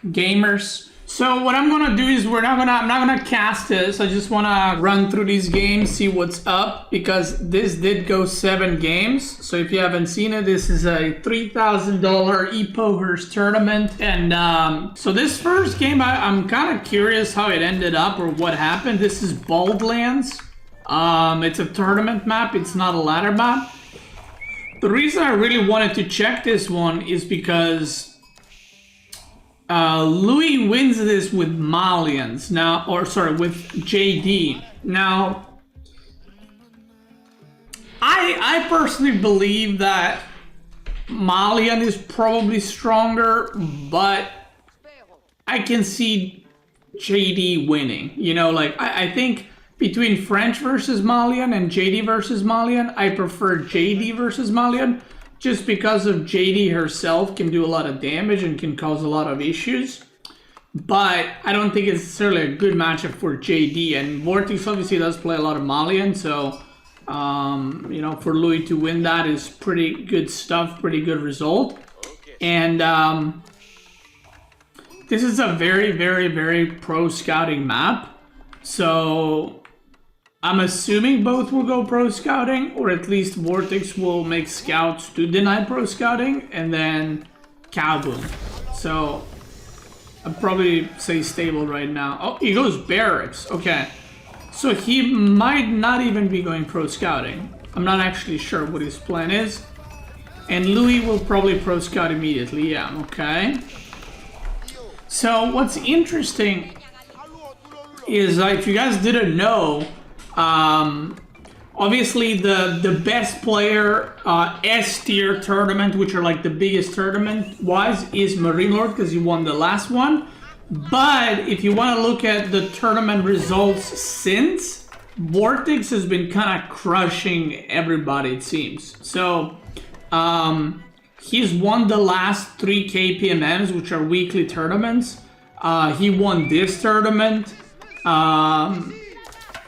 gamers. So what I'm gonna do is I'm not gonna cast this. I just wanna run through these games, see what's up, because this did go 7 games. So if you haven't seen it, this is a $3,000 Epohers tournament. And so this first game, I'm kind of curious how it ended up or what happened. This is Baldlands. It's a tournament map. It's not a ladder map. The reason I really wanted to check this one is because Louis wins this with Malians now, or sorry, with JD. Now, I personally believe that Malian is probably stronger, but I can see JD winning. You know, like I think between French versus Malian and JD versus Malian, I prefer JD versus Malian. Just because of JD herself can do a lot of damage and can cause a lot of issues. But I don't think it's necessarily a good matchup for JD. And Vortex obviously does play a lot of Malian. So, you know, for Louis to win that is pretty good stuff, pretty good result. And this is a very, very, very pro scouting map. So I'm assuming both will go pro scouting, or at least Vortex will make scouts to deny pro scouting, and then Cowboom. So I'd probably say stable right now. Oh, he goes barracks. Okay. So he might not even be going pro scouting. I'm not actually sure what his plan is. And Louis will probably pro scout immediately. Yeah, okay. So what's interesting is, if you guys didn't know, obviously the best player S tier tournament, which are like the biggest tournament wise, is Marine Lord because he won the last one. But if you want to look at the tournament results since, Vortex has been kind of crushing everybody, it seems. So he's won the last 3 KPMMs, which are weekly tournaments. He won this tournament.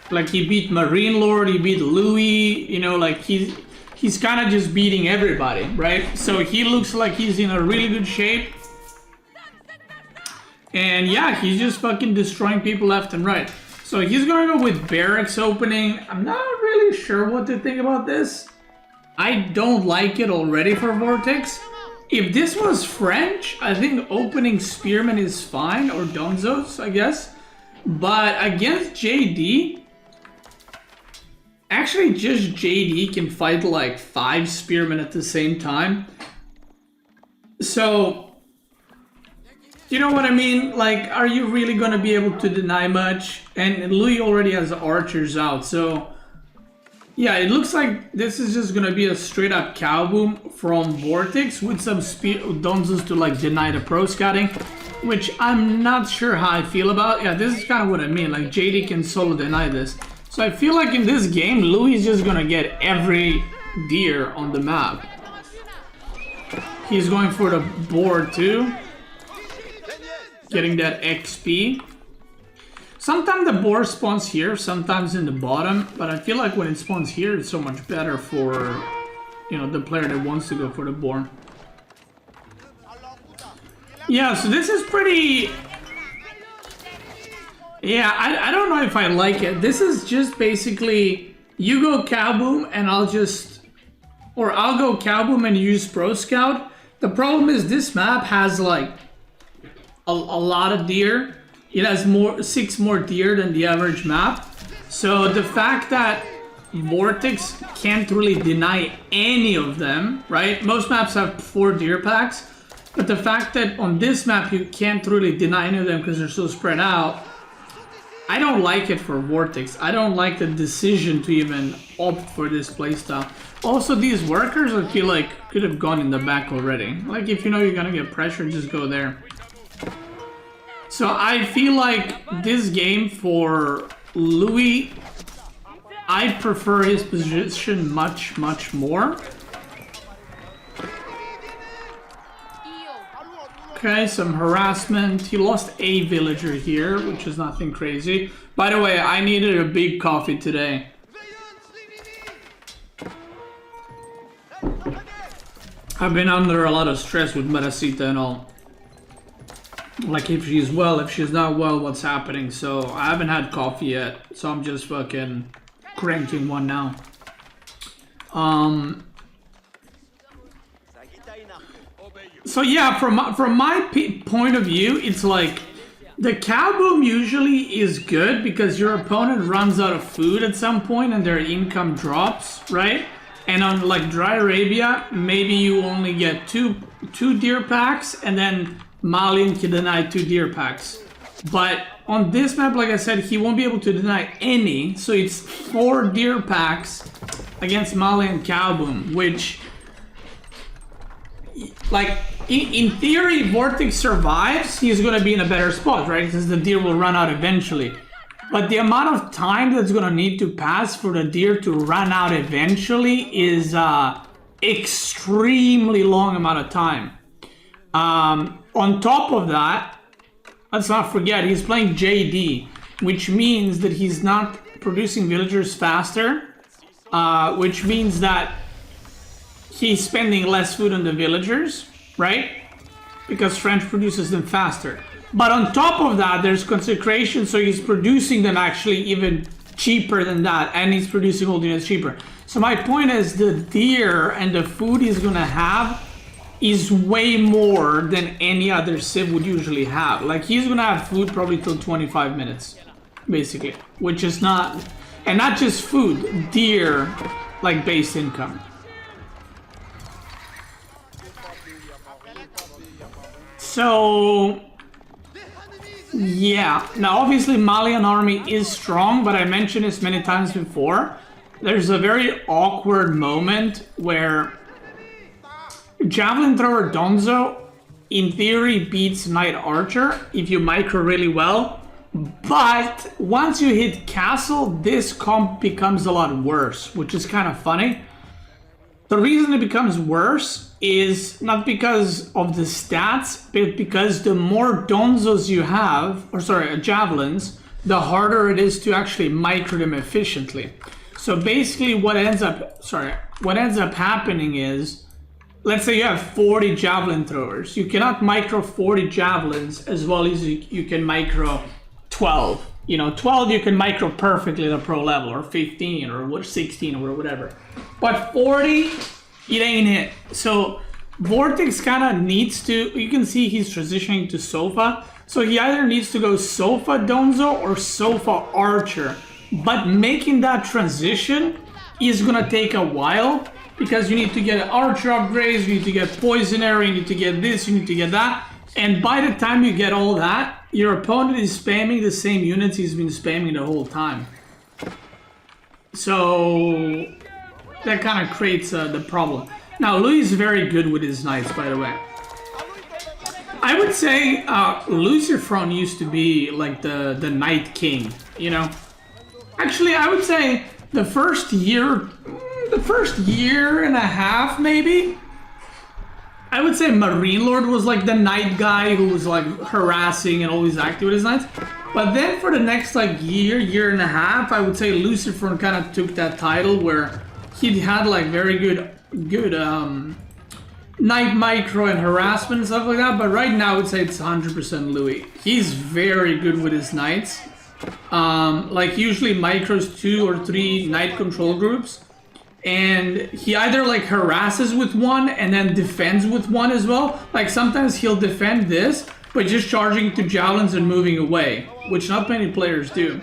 Like he beat Marine Lord, he beat Louis, you know, like he's kind of just beating everybody, right? So he looks like he's in a really good shape. And yeah, he's just fucking destroying people left and right. So he's gonna go with barracks opening. I'm not really sure what to think about this. I don't like it already for Vortex. If this was French, I think opening Spearman is fine, or Donzos, I guess. But against JD, actually, just JD can fight like 5 spearmen at the same time. So, you know what I mean? Like, are you really going to be able to deny much? And Louis already has archers out. So, yeah, it looks like this is just going to be a straight up Cowboom from Vortex with some Donzos to like deny the pro scouting, which I'm not sure how I feel about. Yeah, this is kind of what I mean. Like, JD can solo deny this. So I feel like in this game, Louis is just gonna get every deer on the map. He's going for the board too. Getting that XP. Sometimes the board spawns here, sometimes in the bottom. But I feel like when it spawns here, it's so much better for, you know, the player that wants to go for the board. Yeah, so this is pretty... Yeah, I don't know if I like it. This is just basically, you go Cowboom and I'll go Cowboom and use Pro Scout. The problem is this map has like a lot of deer. It has 6 more deer than the average map. So the fact that Vortex can't really deny any of them, right? Most maps have 4 deer packs. But the fact that on this map you can't really deny any of them because they're so spread out, I don't like it for Vortex. I don't like the decision to even opt for this playstyle. Also, these workers, I feel like, could have gone in the back already. Like, if you know you're gonna get pressure, just go there. So I feel like this game for Louis, I prefer his position much, much more. Okay, some harassment. He lost a villager here, which is nothing crazy. By the way, I needed a big coffee today. I've been under a lot of stress with Beasty and all. Like if she's well, if she's not well, what's happening? So I haven't had coffee yet, so I'm just fucking cranking one now. So yeah, from my point of view, it's like the cow boom usually is good because your opponent runs out of food at some point and their income drops, right? And on like Dry Arabia, maybe you only get two deer packs, and then Malian can deny 2 deer packs. But on this map, like I said, he won't be able to deny any, so it's 4 deer packs against Malian cow boom, which, like, in theory, Vortex survives, he's gonna be in a better spot, right? Because the deer will run out eventually. But the amount of time that's gonna need to pass for the deer to run out eventually is extremely long amount of time. On top of that, let's not forget, he's playing JD, which means that he's not producing villagers faster, which means that he's spending less food on the villagers, right? Because French produces them faster. But on top of that, there's consecration, so he's producing them actually even cheaper than that, and he's producing all the units cheaper. So my point is, the deer and the food he's gonna have is way more than any other civ would usually have. Like, he's gonna have food probably till 25 minutes, basically, which is not, and not just food, deer, like base income. So yeah, now obviously Malian army is strong, but I mentioned this many times before. There's a very awkward moment where Javelin Thrower Donzo, in theory, beats Knight Archer if you micro really well. But once you hit Castle, this comp becomes a lot worse, which is kind of funny. The reason it becomes worse is not because of the stats, but because the more Donzos you have, or sorry, Javelins, the harder it is to actually micro them efficiently. So basically what ends up happening is, let's say you have 40 javelin throwers. You cannot micro 40 javelins as well as you can micro 12. You know, 12 you can micro perfectly at a pro level, or 15 or 16 or whatever. But 40, it ain't it. So Vortex kind of needs to, you can see he's transitioning to Sofa. So he either needs to go Sofa Donzo or Sofa Archer. But making that transition is gonna take a while, because you need to get Archer upgrades, you need to get Poisonary, you need to get this, you need to get that. And by the time you get all that, your opponent is spamming the same units he's been spamming the whole time. So that kind of creates the problem. Now, Louis is very good with his knights, by the way. I would say Lucifron used to be like the Knight King, you know? Actually, I would say the first year and a half, maybe, I would say Marine Lord was like the knight guy who was like harassing and always active with his knights. But then for the next like year and a half, I would say Lucifron kind of took that title where he had like very good knight micro and harassment and stuff like that. But right now I would say it's 100% Louis. He's very good with his knights. Like usually micros 2 or 3 knight control groups. And he either like harasses with one and then defends with one as well. Like sometimes he'll defend this, but just charging to javelins and moving away, which not many players do,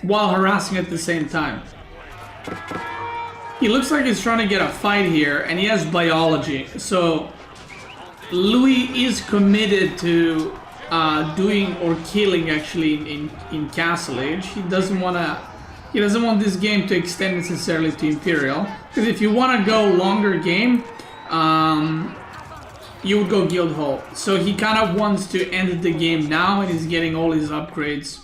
while harassing at the same time. He looks like he's trying to get a fight here, and he has biology. So Louis is committed to doing or killing actually in Castle Age. He doesn't want this game to extend necessarily to Imperial, because if you want to go longer game, you would go Guildhall. So he kind of wants to end the game now, and he's getting all his upgrades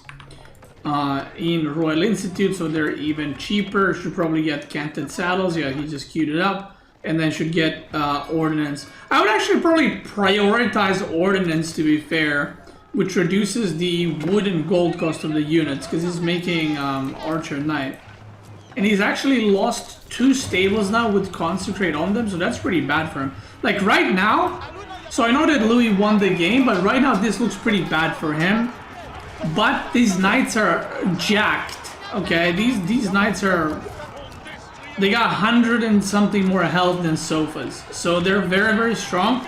in Royal Institute, so they're even cheaper. Should probably get Canted Saddles. Yeah, he just queued it up, and then should get Ordnance. I would actually probably prioritize Ordnance, to be fair, which reduces the wood and gold cost of the units, because he's making Archer Knight. And he's actually lost 2 stables now with Consecrate on them, so that's pretty bad for him. Like right now, So I know that Louis won the game, but right now this looks pretty bad for him. But these knights are jacked. Okay, these knights are... They got 100 and something more health than Sofas. So they're very, very strong.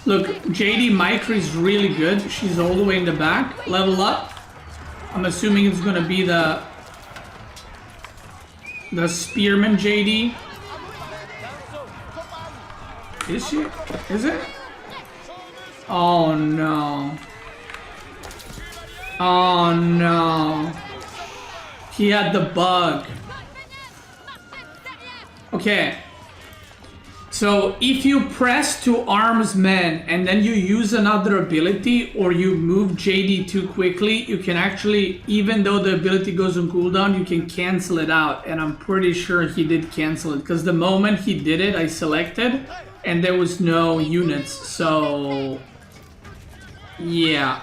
Look, JD Micro is really good. She's all the way in the back. Level up. I'm assuming it's going to be the Spearman JD. Is she? Is it? Oh no. Oh no. He had the bug. Okay. So if you press to arms men and then you use another ability or you move JD too quickly, you can actually, even though the ability goes on cooldown, you can cancel it out. And I'm pretty sure he did cancel it because the moment he did it, I selected and there was no units. So yeah.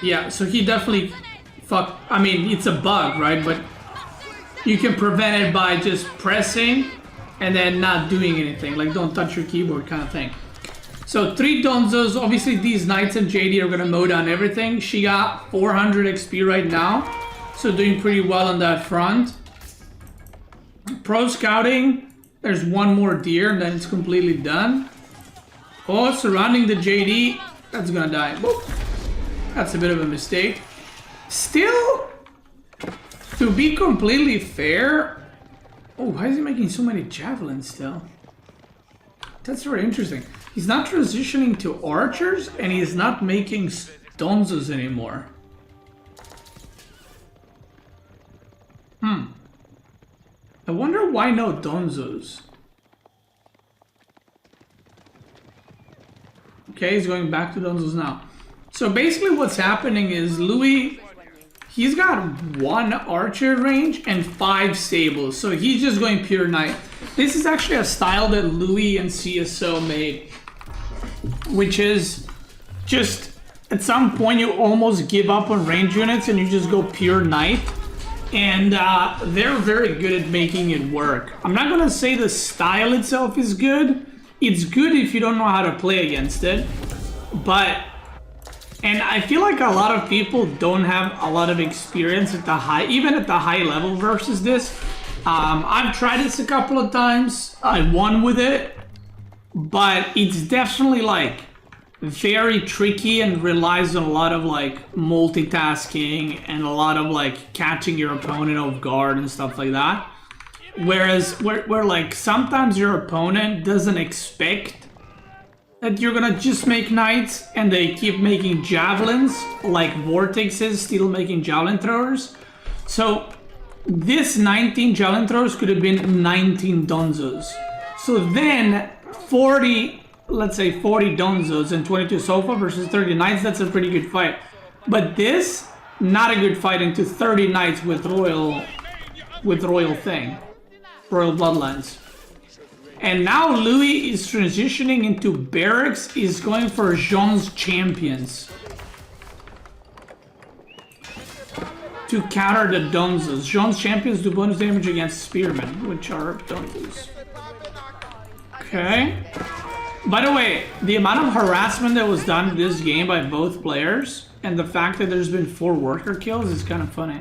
Yeah, so he definitely fucked. I mean, it's a bug, right? But you can prevent it by just pressing and then not doing anything, like don't touch your keyboard kind of thing. So 3 Donzos, obviously these knights and JD are gonna mow down everything. She got 400 XP right now, so doing pretty well on that front. Pro scouting, there's one more deer and then it's completely done. Oh, surrounding the JD, that's gonna die. Whoop. That's a bit of a mistake. Still, to be completely fair, oh, why is he making so many javelins still? That's very interesting. He's not transitioning to archers and he's not making donzos anymore. I wonder why no donzos. Okay, he's going back to donzos now. So basically what's happening is Louis... He's got 1 archer range and 5 stables, so he's just going pure knight. This is actually a style that Louis and CSO made, which is just at some point you almost give up on range units and you just go pure knight. And they're very good at making it work. I'm not gonna say the style itself is good. It's good if you don't know how to play against it, but... And I feel like a lot of people don't have a lot of experience at the high, even at the high level versus this. I've tried this a couple of times. I won with it, but it's definitely like very tricky and relies on a lot of like multitasking and a lot of like catching your opponent off guard and stuff like that. Whereas where like sometimes your opponent doesn't expect that you're gonna just make knights and they keep making javelins like vortexes, still making javelin throwers. So this 19 javelin throwers could have been 19 donzos. So then 40, let's say 40 donzos and 22 sofa versus 30 knights, that's a pretty good fight. But this, not a good fight into 30 knights with royal bloodlines. And now Louis is transitioning into barracks, is going for Jean's champions to counter the donzos. Jean's champions do bonus damage against spearmen, which are donzos. Okay. By the way, the amount of harassment that was done in this game by both players and the fact that there's been 4 worker kills is kind of funny.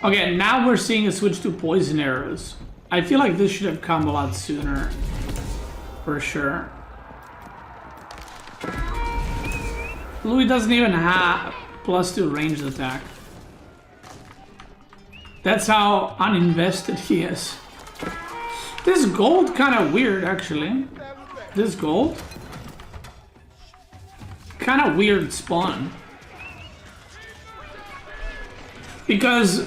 Okay, now we're seeing a switch to poison arrows. I feel like this should have come a lot sooner, for sure. Louis doesn't even have +2 ranged attack. That's how uninvested he is. This gold kind of weird, actually. This gold? Kind of weird spawn. Because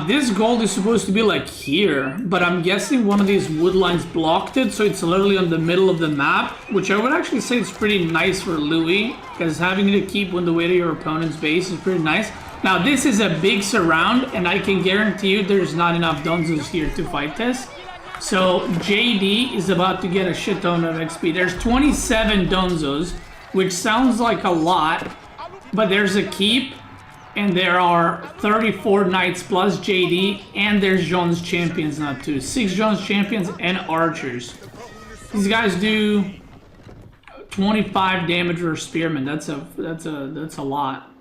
this gold is supposed to be like here, but I'm guessing one of these wood lines blocked it, so it's literally on the middle of the map, which I would actually say is pretty nice for Louis, because having to keep on the way to your opponent's base is pretty nice. Now this is a big surround, and I can guarantee you there's not enough donzos here to fight this. So JD is about to get a shit ton of XP. There's 27 donzos, which sounds like a lot, but there's a keep. And there are 34 knights plus JD, and there's Jean's champions now too. 6 Jean's champions and archers. These guys do 25 damage per spearman. That's a lot.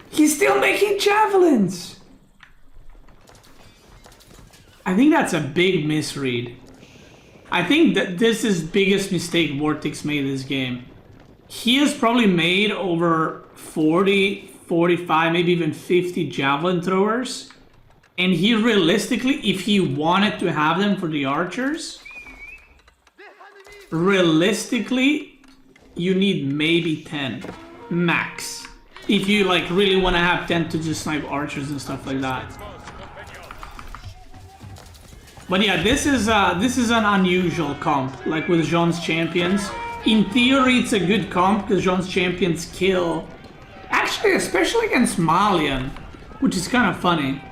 He's still making javelins. I think that's a big misread. I think that this is biggest mistake Vortex made this game. He has probably made over 40, 45, maybe even 50 javelin throwers. And he realistically, if he wanted to have them for the archers, realistically, you need maybe 10 max. If you like really want to have 10 to just snipe archers and stuff like that. But yeah, this is an unusual comp, like with Jean's champions. In theory, it's a good comp because Jean's champions kill. Actually, especially against Malian, which is kind of funny.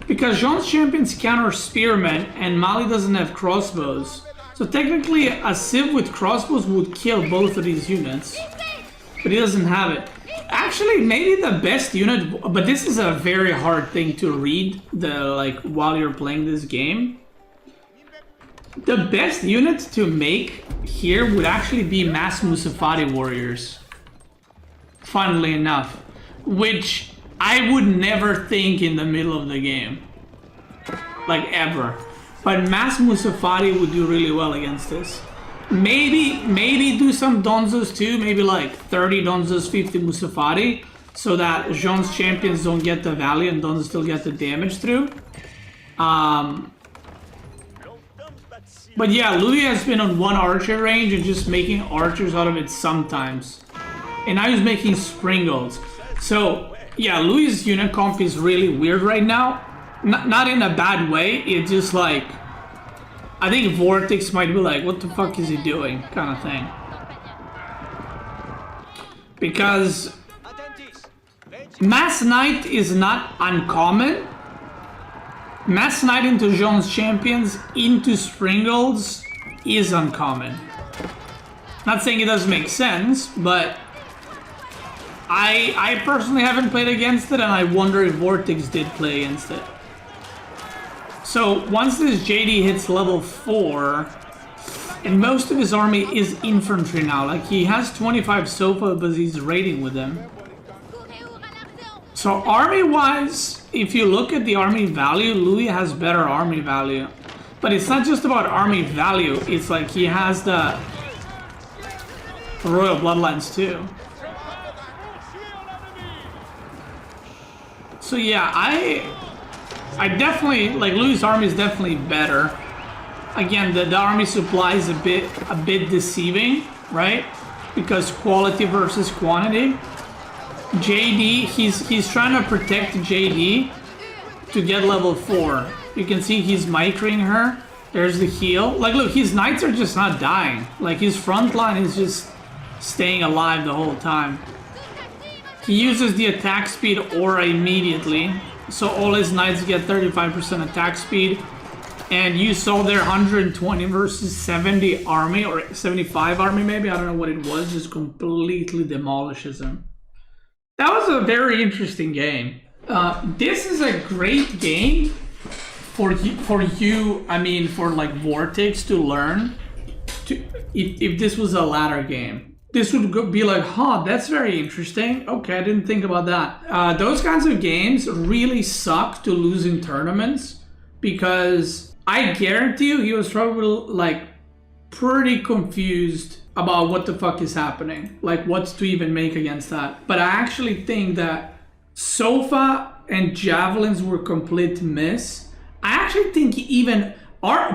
Because Jean's champions counter spearmen and Mali doesn't have crossbows. So technically a Civ with crossbows would kill both of these units. But he doesn't have it. Actually, maybe the best unit, but this is a very hard thing to read while you're playing this game. The best unit to make here would actually be Mass Musafati warriors. Funnily enough. Which I would never think in the middle of the game. Like ever. But Mass Musafati would do really well against this. Maybe do some Donzos too. Maybe like 30 Donzos, 50 Musafati. So that Jean's champions don't get the value and Donzos still get the damage through. But yeah, Louis has been on one archer range and just making archers out of it sometimes. And now he's making Springles. So yeah, Louis' unit comp is really weird right now. Not in a bad way, it's just like, I think Vortex might be like, what the fuck is he doing, kind of thing. Because Mass Knight is not uncommon. Mass Knight into Jean's champions into Springles is uncommon. Not saying it doesn't make sense, but I personally haven't played against it, and I wonder if Vortex did play against it. So once this JD hits level 4, and most of his army is infantry now, like he has 25 Sofa, but he's raiding with them. So army-wise, if you look at the army value, Louis has better army value. But it's not just about army value, it's like he has the royal bloodlines too. So yeah, I definitely, like, Louis' army is definitely better. Again, the army supply is a bit deceiving, right? Because quality versus quantity. JD, he's trying to protect JD to get level 4. You can see he's micring her. There's the heal. Like, look, his knights are just not dying. Like, his front line is just staying alive the whole time. He uses the attack speed aura immediately. So all his knights get 35% attack speed. And you saw their 120 versus 70 army, or 75 army maybe, I don't know what it was, just completely demolishes him. That was a very interesting game. This is a great game for you, I mean, for like Vortex to learn. If this was a ladder game. This would be like, huh, that's very interesting. Okay, I didn't think about that. Those kinds of games really suck to lose in tournaments because I guarantee you he was probably like pretty confused about what the fuck is happening. Like what to even make against that. But I actually think that Sofa and Javelins were complete miss. I actually think even...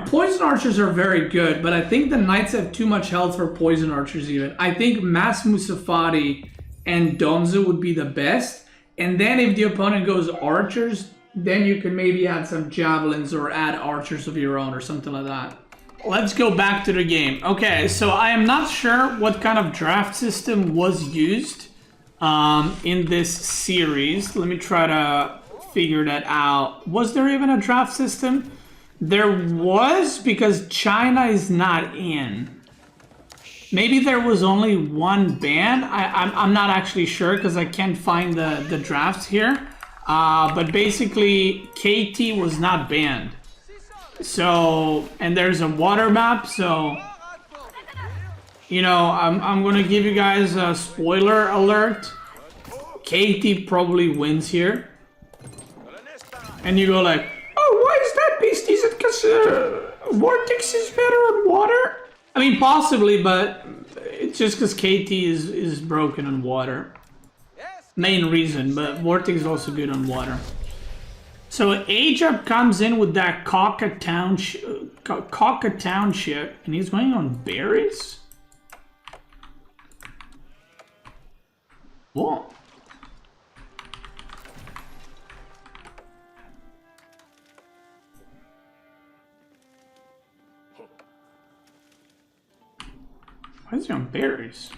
Poison archers are very good, but I think the knights have too much health for poison archers even. I think Mass Musafati and Donzo would be the best. And then if the opponent goes archers, then you can maybe add some javelins or add archers of your own or something like that. Let's go back to the game. Okay, so I am not sure what kind of draft system was used in this series. Let me try to figure that out. Was there even a draft system? There was, because China is not in. Maybe there was only one ban. I'm not actually sure because I can't find the drafts here. But basically, KT was not banned. So, and there's a water map, so, you know, I'm gonna give you guys a spoiler alert. KT probably wins here. And you go like, oh, why is that, Beasty? Is it because Vortex is better on water? I mean, possibly, but it's just because KT is broken on water. Main reason, but Vortex is also good on water. So Ayyubid comes in with that Coca Township, and he's going on berries? What? Why is he on berries?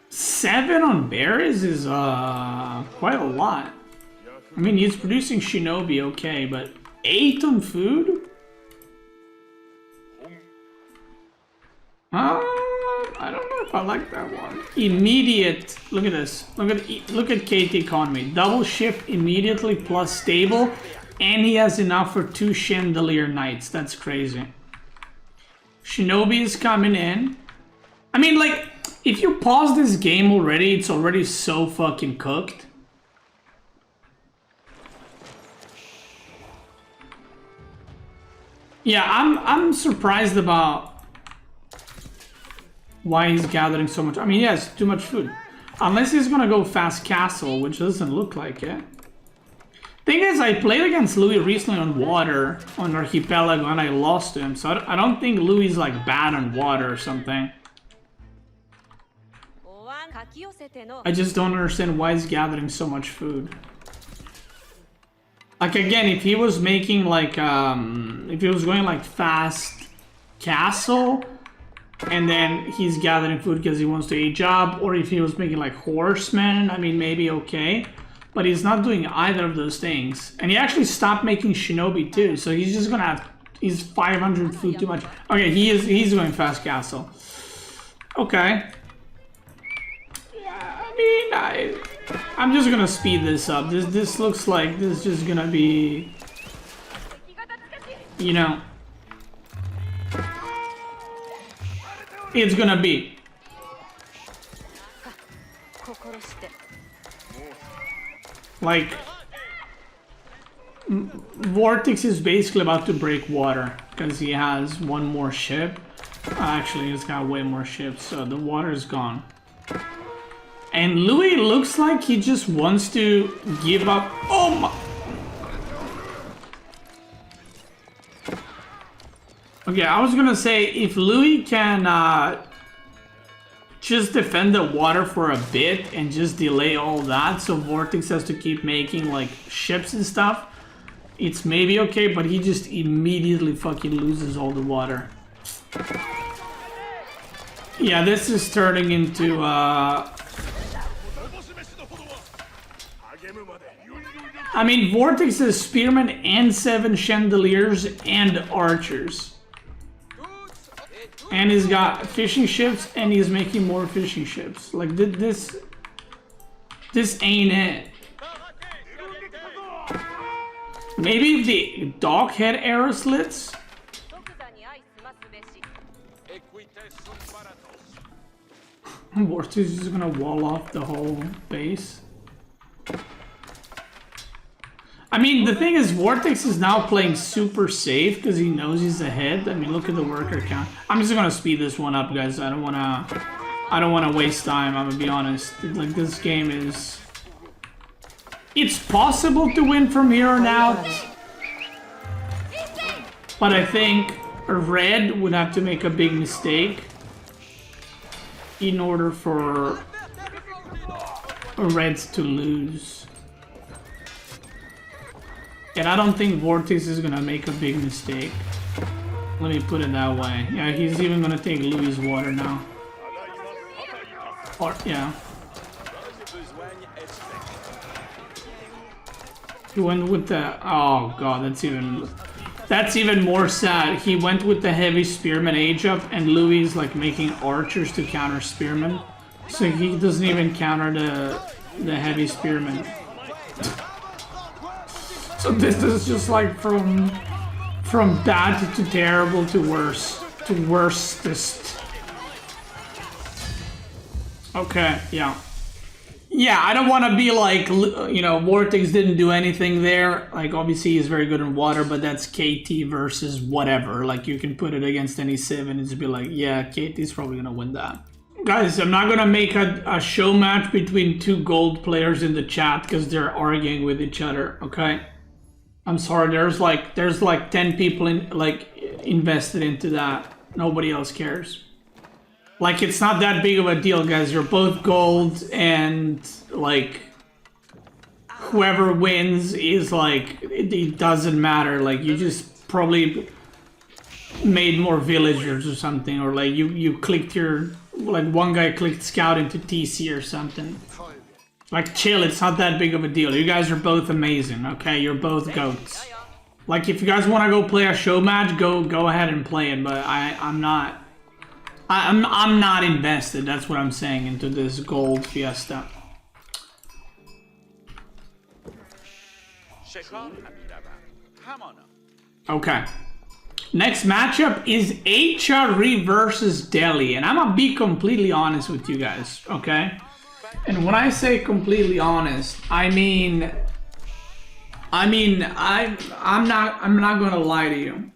7 on berries is quite a lot. I mean, he's producing Shinobi, okay, but 8 on food? I don't know if I like that one. Immediate. Look at this. Look at KT economy. Double shift immediately plus stable, and he has enough for 2 Chandelier Knights. That's crazy. Shinobi is coming in. I mean, like, if you pause this game already, it's already so fucking cooked. Yeah, I'm surprised about why he's gathering so much. I mean, he has too much food. Unless he's gonna go fast castle, which doesn't look like it. Thing is, I played against Louis recently on water, on Archipelago, and I lost to him. So I don't think Louis is like bad on water or something. I just don't understand why he's gathering so much food. Like, again, if he was making like, if he was going like fast castle, and then he's gathering food because he wants to age up, or if he was making like horsemen, I mean, maybe okay. But he's not doing either of those things. And he actually stopped making Shinobi too, so he's just gonna have, he's 500 food too much. Okay, he's going fast castle. Okay. I'm just gonna speed this up. This looks like this is just gonna be, you know, it's gonna be like Vortex is basically about to break water because he has one more ship. Actually, he's got way more ships, so the water is gone. And Louis looks like he just wants to give up. Oh my! Okay, I was gonna say, if Louis can just defend the water for a bit and just delay all that, so Vortex has to keep making like ships and stuff, it's maybe okay, but he just immediately fucking loses all the water. Yeah, this is turning into I mean, Vortex has Spearmen and 7 Chandeliers and Archers. And he's got fishing ships, and he's making more fishing ships. Like, this ain't it. Maybe if the Dockhead arrow slits? Vortex is just gonna wall off the whole base. I mean, the thing is, Vortex is now playing super safe because he knows he's ahead. I mean, look at the worker count. I'm just gonna speed this one up, guys. I don't wanna waste time. I'm gonna be honest. Like, this game is, it's possible to win from here on out, but I think Red would have to make a big mistake in order for Reds to lose. And I don't think Vortex is gonna make a big mistake. Let me put it that way. Yeah, he's even gonna take Louis' water now. Or, yeah. He went with the, oh god, that's even more sad. He went with the heavy spearman age up, and Louis is like making archers to counter spearmen. So he doesn't even counter the heavy spearman. So this is just like from bad to terrible to worse to worstest. Okay, yeah. Yeah, I don't want to be like, you know, Vortex didn't do anything there. Like, obviously he's very good in water, but that's KT versus whatever. Like, you can put it against any civ and it's be like, yeah, KT's probably gonna win that. Guys, I'm not gonna make a show match between two gold players in the chat because they're arguing with each other, okay? I'm sorry, there's like 10 people invested into that. Nobody else cares. Like, it's not that big of a deal, guys. You're both gold, and like whoever wins is like, it doesn't matter. Like, you just probably made more villagers or something, or like you clicked your, like one guy clicked scout into TC or something. Like, chill, it's not that big of a deal. You guys are both amazing, okay? You're both goats. Like, if you guys want to go play a show match, go ahead and play it, but I'm not invested, that's what I'm saying, into this gold fiesta. Okay. Next matchup is HRE versus Delhi, and I'm gonna be completely honest with you guys, okay? And when I say completely honest, I mean I'm not gonna lie to you.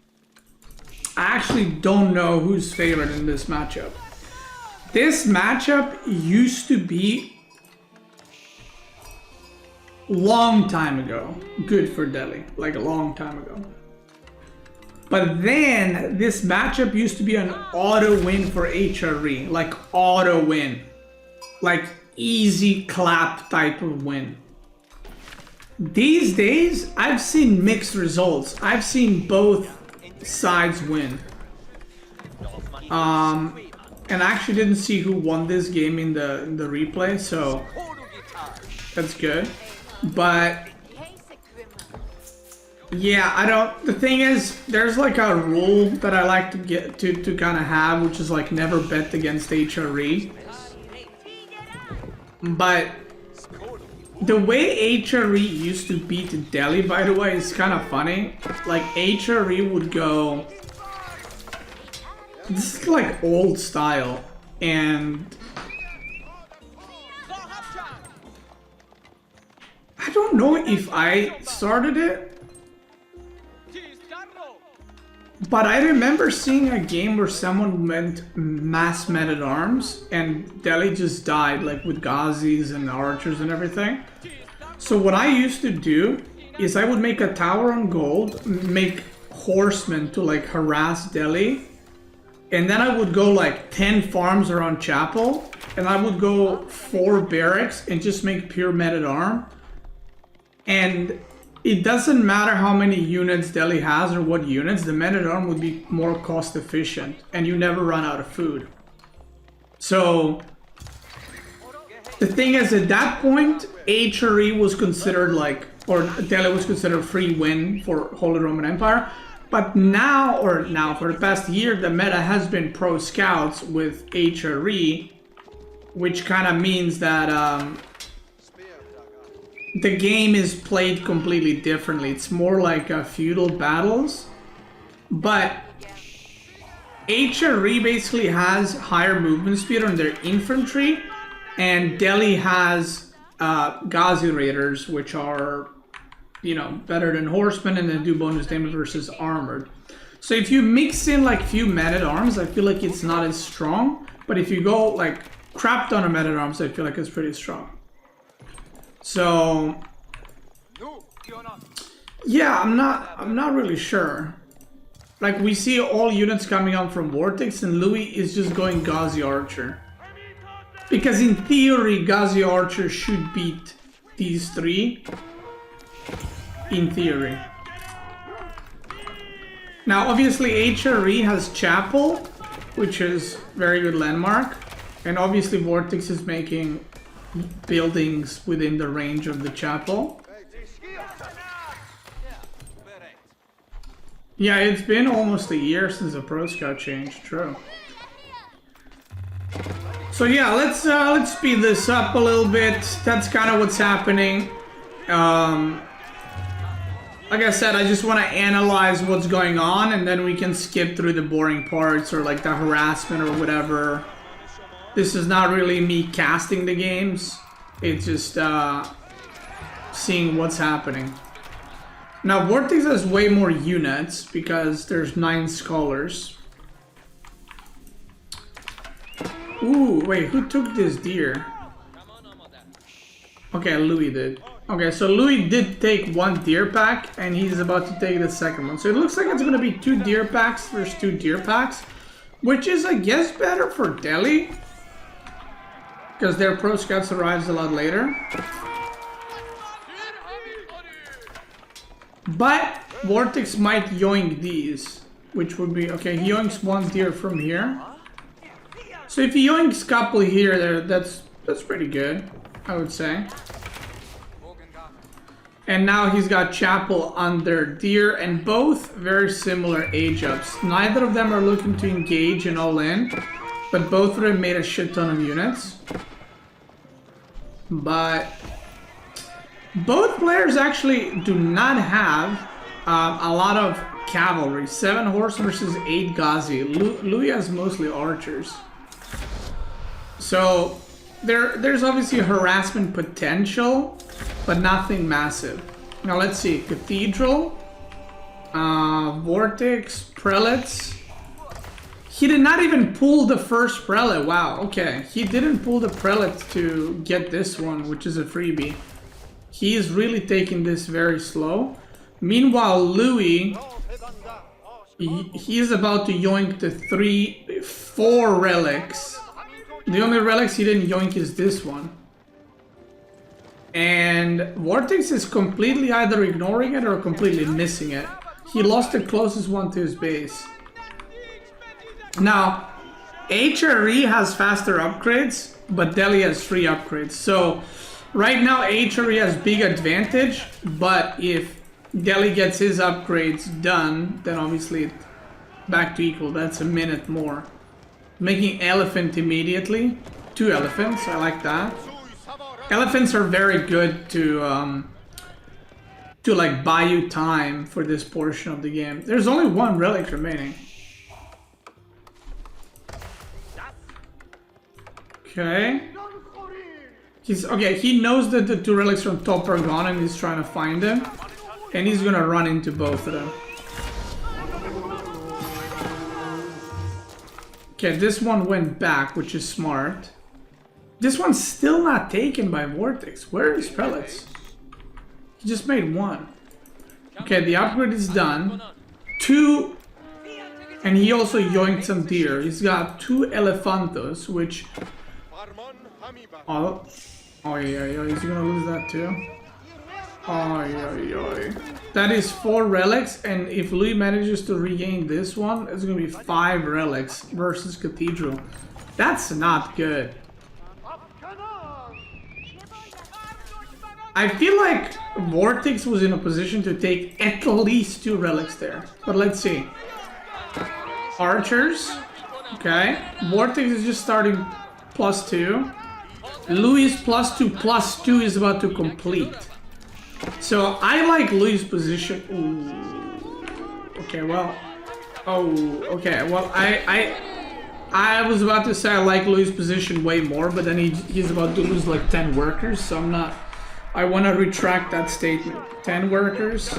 I actually don't know who's favored in this matchup. This matchup used to be long time ago good for Delhi, like a long time ago. But then this matchup used to be an auto win for HRE, like auto win, like easy clap type of win. These days, I've seen mixed results. I've seen both sides win. And I actually didn't see who won this game in the replay, so that's good. But yeah, the thing is, there's like a rule that I like to get to kind of have, which is like never bet against HRE. But the way HRE used to beat Delhi, by the way, is kind of funny. Like, HRE would go, this is like old style, and I don't know if I started it, but I remember seeing a game where someone went mass men-at-arms and Delhi just died, like with Ghazis and archers and everything. So what I used to do is I would make a tower on gold, make horsemen to like harass Delhi, and then I would go like 10 farms around Chapel, and I would go 4 barracks and just make pure men-at-arm. And it doesn't matter how many units Delhi has or what units, the men-at-arm would be more cost efficient and you never run out of food. So the thing is, at that point, HRE was considered like, or Delhi was considered a free win for Holy Roman Empire. But now for the past year, the meta has been pro scouts with HRE, which kind of means that the game is played completely differently. It's more like feudal battles, but HRE basically has higher movement speed on their infantry, and Delhi has Ghazi Raiders, which are, you know, better than horsemen, and then do bonus damage versus armored. So if you mix in like few men-at-arms, I feel like it's not as strong, but if you go like crap ton of men-at-arms, I feel like it's pretty strong. So yeah, I'm not really sure. Like, we see all units coming out from Vortex, and Louis is just going Ghazi Archer. Because in theory, Ghazi Archer should beat these 3. In theory. Now, obviously, HRE has Chapel, which is very good landmark. And obviously, Vortex is making buildings within the range of the Chapel. Yeah, it's been almost a year since the Pro Scout changed, true. So yeah, let's speed this up a little bit. That's kind of what's happening. like I said, I just want to analyze what's going on, and then we can skip through the boring parts or like the harassment or whatever. This is not really me casting the games. It's just seeing what's happening. Now, Vortex has way more units because there's 9 scholars. Ooh, wait, who took this deer? Okay, Louis did. Okay, so Louis did take 1 deer pack, and he's about to take the second one. So it looks like it's going to be 2 deer packs versus 2 deer packs, which is, I guess, better for Delhi, because their pro scouts arrives a lot later. But Vortex might yoink these, which would be okay. He yoinks 1 deer from here. So if he yoinks a couple here, that's pretty good, I would say. And now he's got Chapel under deer, and both very similar age ups. Neither of them are looking to engage and all in, but both of them made a shit ton of units. But both players actually do not have a lot of cavalry. 7 horse versus 8 Ghazi. Louis has mostly archers. So there's obviously harassment potential, but nothing massive. Now let's see. Cathedral, Vortex, Prelates. He did not even pull the first Prelate. Wow, okay. He didn't pull the Prelate to get this one, which is a freebie. He is really taking this very slow. Meanwhile, Louis, he is about to yoink the 4 relics. The only relics he didn't yoink is this one. And Vortex is completely either ignoring it or completely missing it. He lost the closest one to his base. Now, HRE has faster upgrades, but Delhi has 3 upgrades. So right now HRE has big advantage, but if Delhi gets his upgrades done, then obviously back to equal. That's a minute more. Making elephant immediately. 2 elephants, I like that. Elephants are very good to like buy you time for this portion of the game. There's only 1 relic remaining. Okay. He knows that the 2 relics from top are gone and he's trying to find them. And he's gonna run into both of them. Okay, this one went back, which is smart. This one's still not taken by Vortex. Where are his prelates? He just made 1. Okay, the upgrade is done. 2, and he also yoinked some deer. He's got 2 elephantos, which... Oh yeah, he's gonna lose that too. That is 4 relics, and if Louis manages to regain this one, it's gonna be 5 relics versus Cathedral. That's not good. I feel like Vortex was in a position to take at least 2 relics there. But let's see. Archers. Okay. Vortex is just starting +2. Louis +2 is about to complete. So I like Louis' position. Ooh. Okay, well. Oh, okay. Well, I was about to say I like Louis' position way more, but then he's about to lose like 10 workers, so I'm not. I want to retract that statement. 10 workers.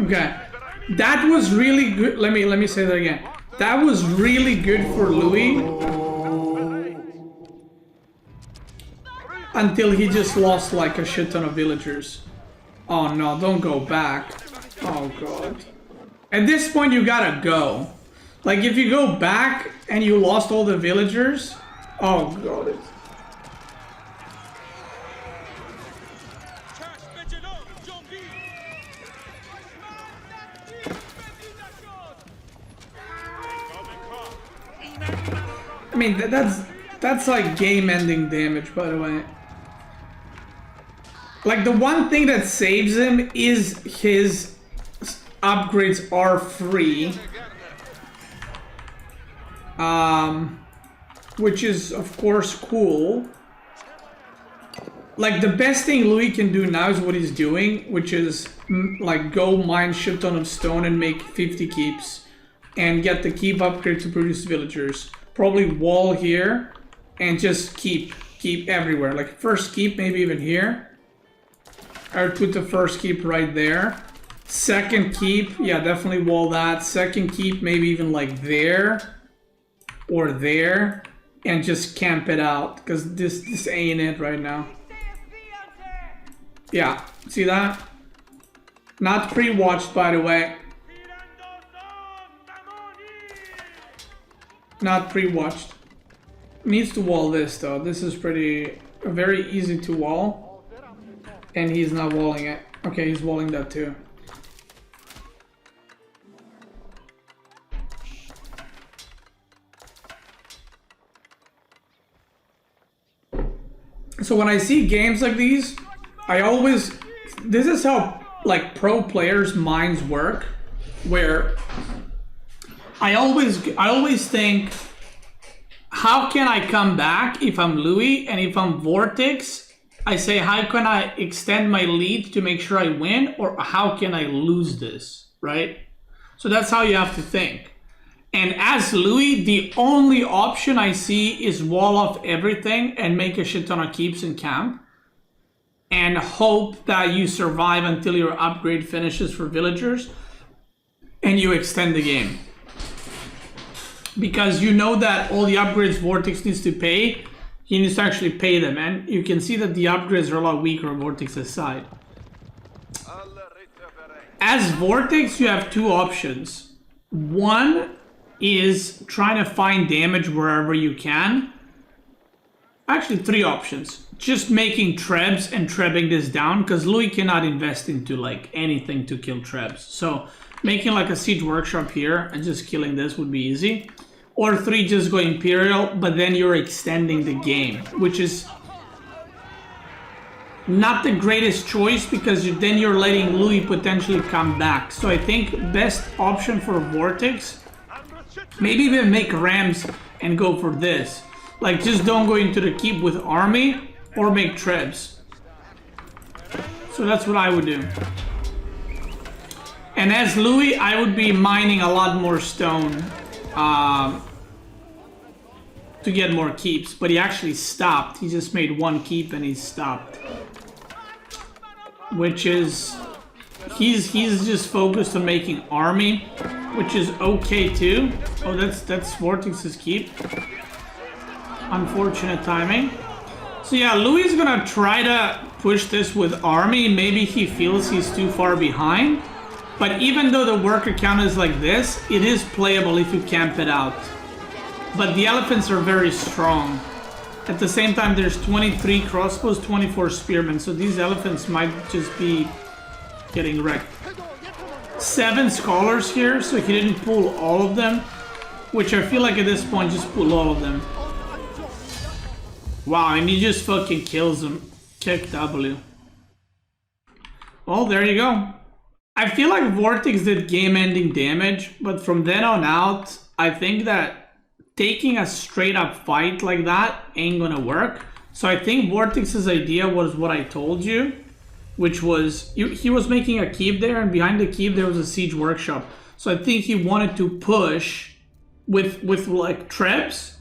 Okay, that was really good. Let me say that again. That was really good for Louis until he just lost like a shit ton of villagers. Oh no! Don't go back. Oh god. At this point, you gotta go. Like if you go back and you lost all the villagers. Oh god. I mean, that's like game-ending damage, by the way. Like, the one thing that saves him is his upgrades are free. Which is, of course, cool. Like, the best thing Louis can do now is what he's doing, which is like go mine shit ton of stone and make 50 keeps and get the keep upgrade to produce villagers. Probably wall here and just keep everywhere. Like, first keep maybe even here. I would put the first keep right there. Second keep, yeah, definitely wall that. Second keep maybe even like there or there, and just camp it out because this ain't it right now. Yeah, see that? Not pre-watched, by the way. Not pre-watched. Needs to wall this though. This is very easy to wall. And he's not walling it. Okay, he's walling that too. So when I see games like these, this is how like pro players' minds work, where I always think, how can I come back if I'm Louis, and if I'm Vortex, I say, how can I extend my lead to make sure I win, or how can I lose this, right? So that's how you have to think. And as Louis, the only option I see is wall off everything and make a shit ton of keeps in camp. And hope that you survive until your upgrade finishes for villagers. And you extend the game. Because you know that all the upgrades Vortex needs to pay, he needs to actually pay them. And you can see that the upgrades are a lot weaker on Vortex's side. As Vortex, you have two options. One is trying to find damage wherever you can. Actually, three options. Just making trebs and trebbing this down, because Louis cannot invest into like anything to kill trebs. So making like a siege workshop here and just killing this would be easy. Or three, just go Imperial, but then you're extending the game, which is not the greatest choice, because then you're letting Louis potentially come back. So I think best option for Vortex, maybe even make Rams and go for this. Like, just don't go into the keep with army or make trebs. So that's what I would do. And as Louis, I would be mining a lot more stone to get more keeps. But he actually stopped. He just made one keep and he stopped. Which is... He's just focused on making army, which is okay too. Oh, that's Vortex's keep. Unfortunate timing. So yeah, Louis is gonna try to push this with army. Maybe he feels he's too far behind. But even though the worker count is like this, it is playable if you camp it out. But the elephants are very strong. At the same time, there's 23 crossbows, 24 spearmen. So these elephants might just be getting wrecked. 7 scholars here, so he didn't pull all of them. Which I feel like at this point, just pull all of them. Wow, and he just fucking kills them. Kick W. Well, there you go. I feel like Vortex did game-ending damage, but from then on out, I think that taking a straight-up fight like that ain't gonna work. So I think Vortex's idea was what I told you, which was he was making a keep there, and behind the keep there was a siege workshop. So I think he wanted to push with like trebs.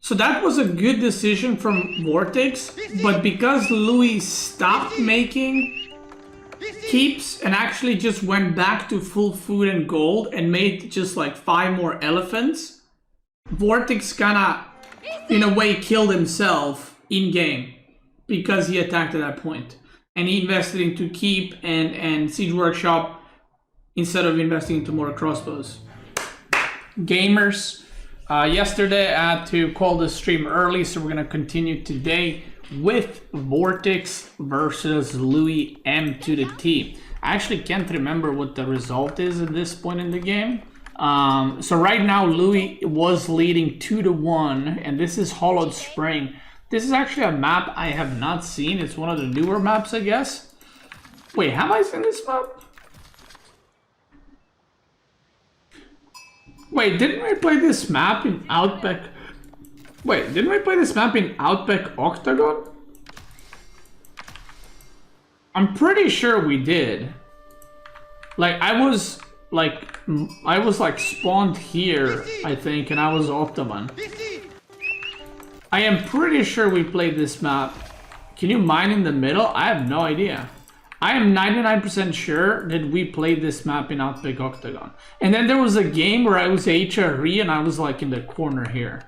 So that was a good decision from Vortex, but because Louis stopped making keeps and actually just went back to full food and gold and made just like 5 more elephants, Vortex kinda, in a way, killed himself in game because he attacked at that point. And he invested into keep and siege workshop instead of investing into more crossbows. Gamers. Yesterday I had to call the stream early, so we're gonna continue today with Vortex versus Louis M to the T. I actually can't remember what the result is at this point in the game. So right now Louis was leading 2-1, and this is Hollowed Spring. This is actually a map I have not seen. It's one of the newer maps, I guess. Wait, have I seen this map? Wait, didn't we play this map in Outback? Wait, didn't we play this map in Outback Octagon? I'm pretty sure we did. Like, I was like spawned here, I think, and I was Ottoman. I am pretty sure we played this map. Can you mine in the middle? I have no idea. I am 99% sure that we played this map in Outback Octagon. And then there was a game where I was HRE and I was like in the corner here.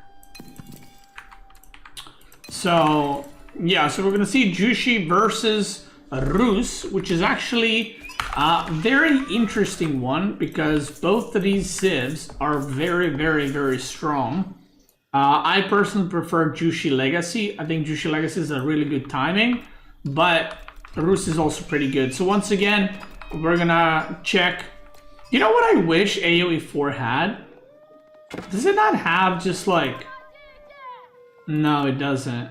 So, yeah, so we're gonna see Jushi versus Rus, which is actually a very interesting one because both of these civs are very, very, very strong. I personally prefer Jushi Legacy. I think Jushi Legacy is a really good timing, but Rus is also pretty good. So once again, we're gonna check. You know what I wish AoE 4 had? Does it not have just like... No, it doesn't.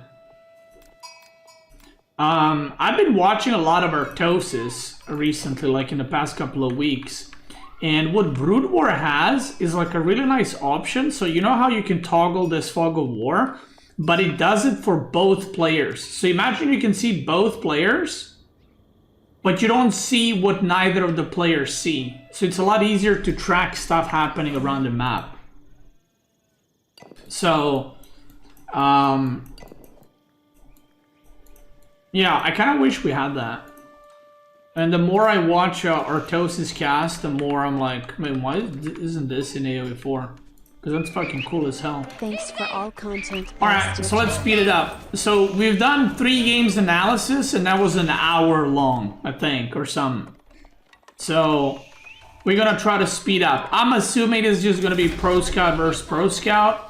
I've been watching a lot of Artosis recently, like in the past couple of weeks. And what Brood War has is like a really nice option. So you know how you can toggle this Fog of War? But it does it for both players. So imagine you can see both players, but you don't see what neither of the players see. So it's a lot easier to track stuff happening around the map. So, yeah, I kind of wish we had that. And the more I watch Artosis cast, the more I'm like, man, why isn't this in AoE 4? Because that's fucking cool as hell. Thanks for all content. Alright, so let's speed it up. So we've done 3 games analysis, and that was an hour long, I think, or something. So we're gonna try to speed up. I'm assuming it's just gonna be Pro Scout versus Pro Scout.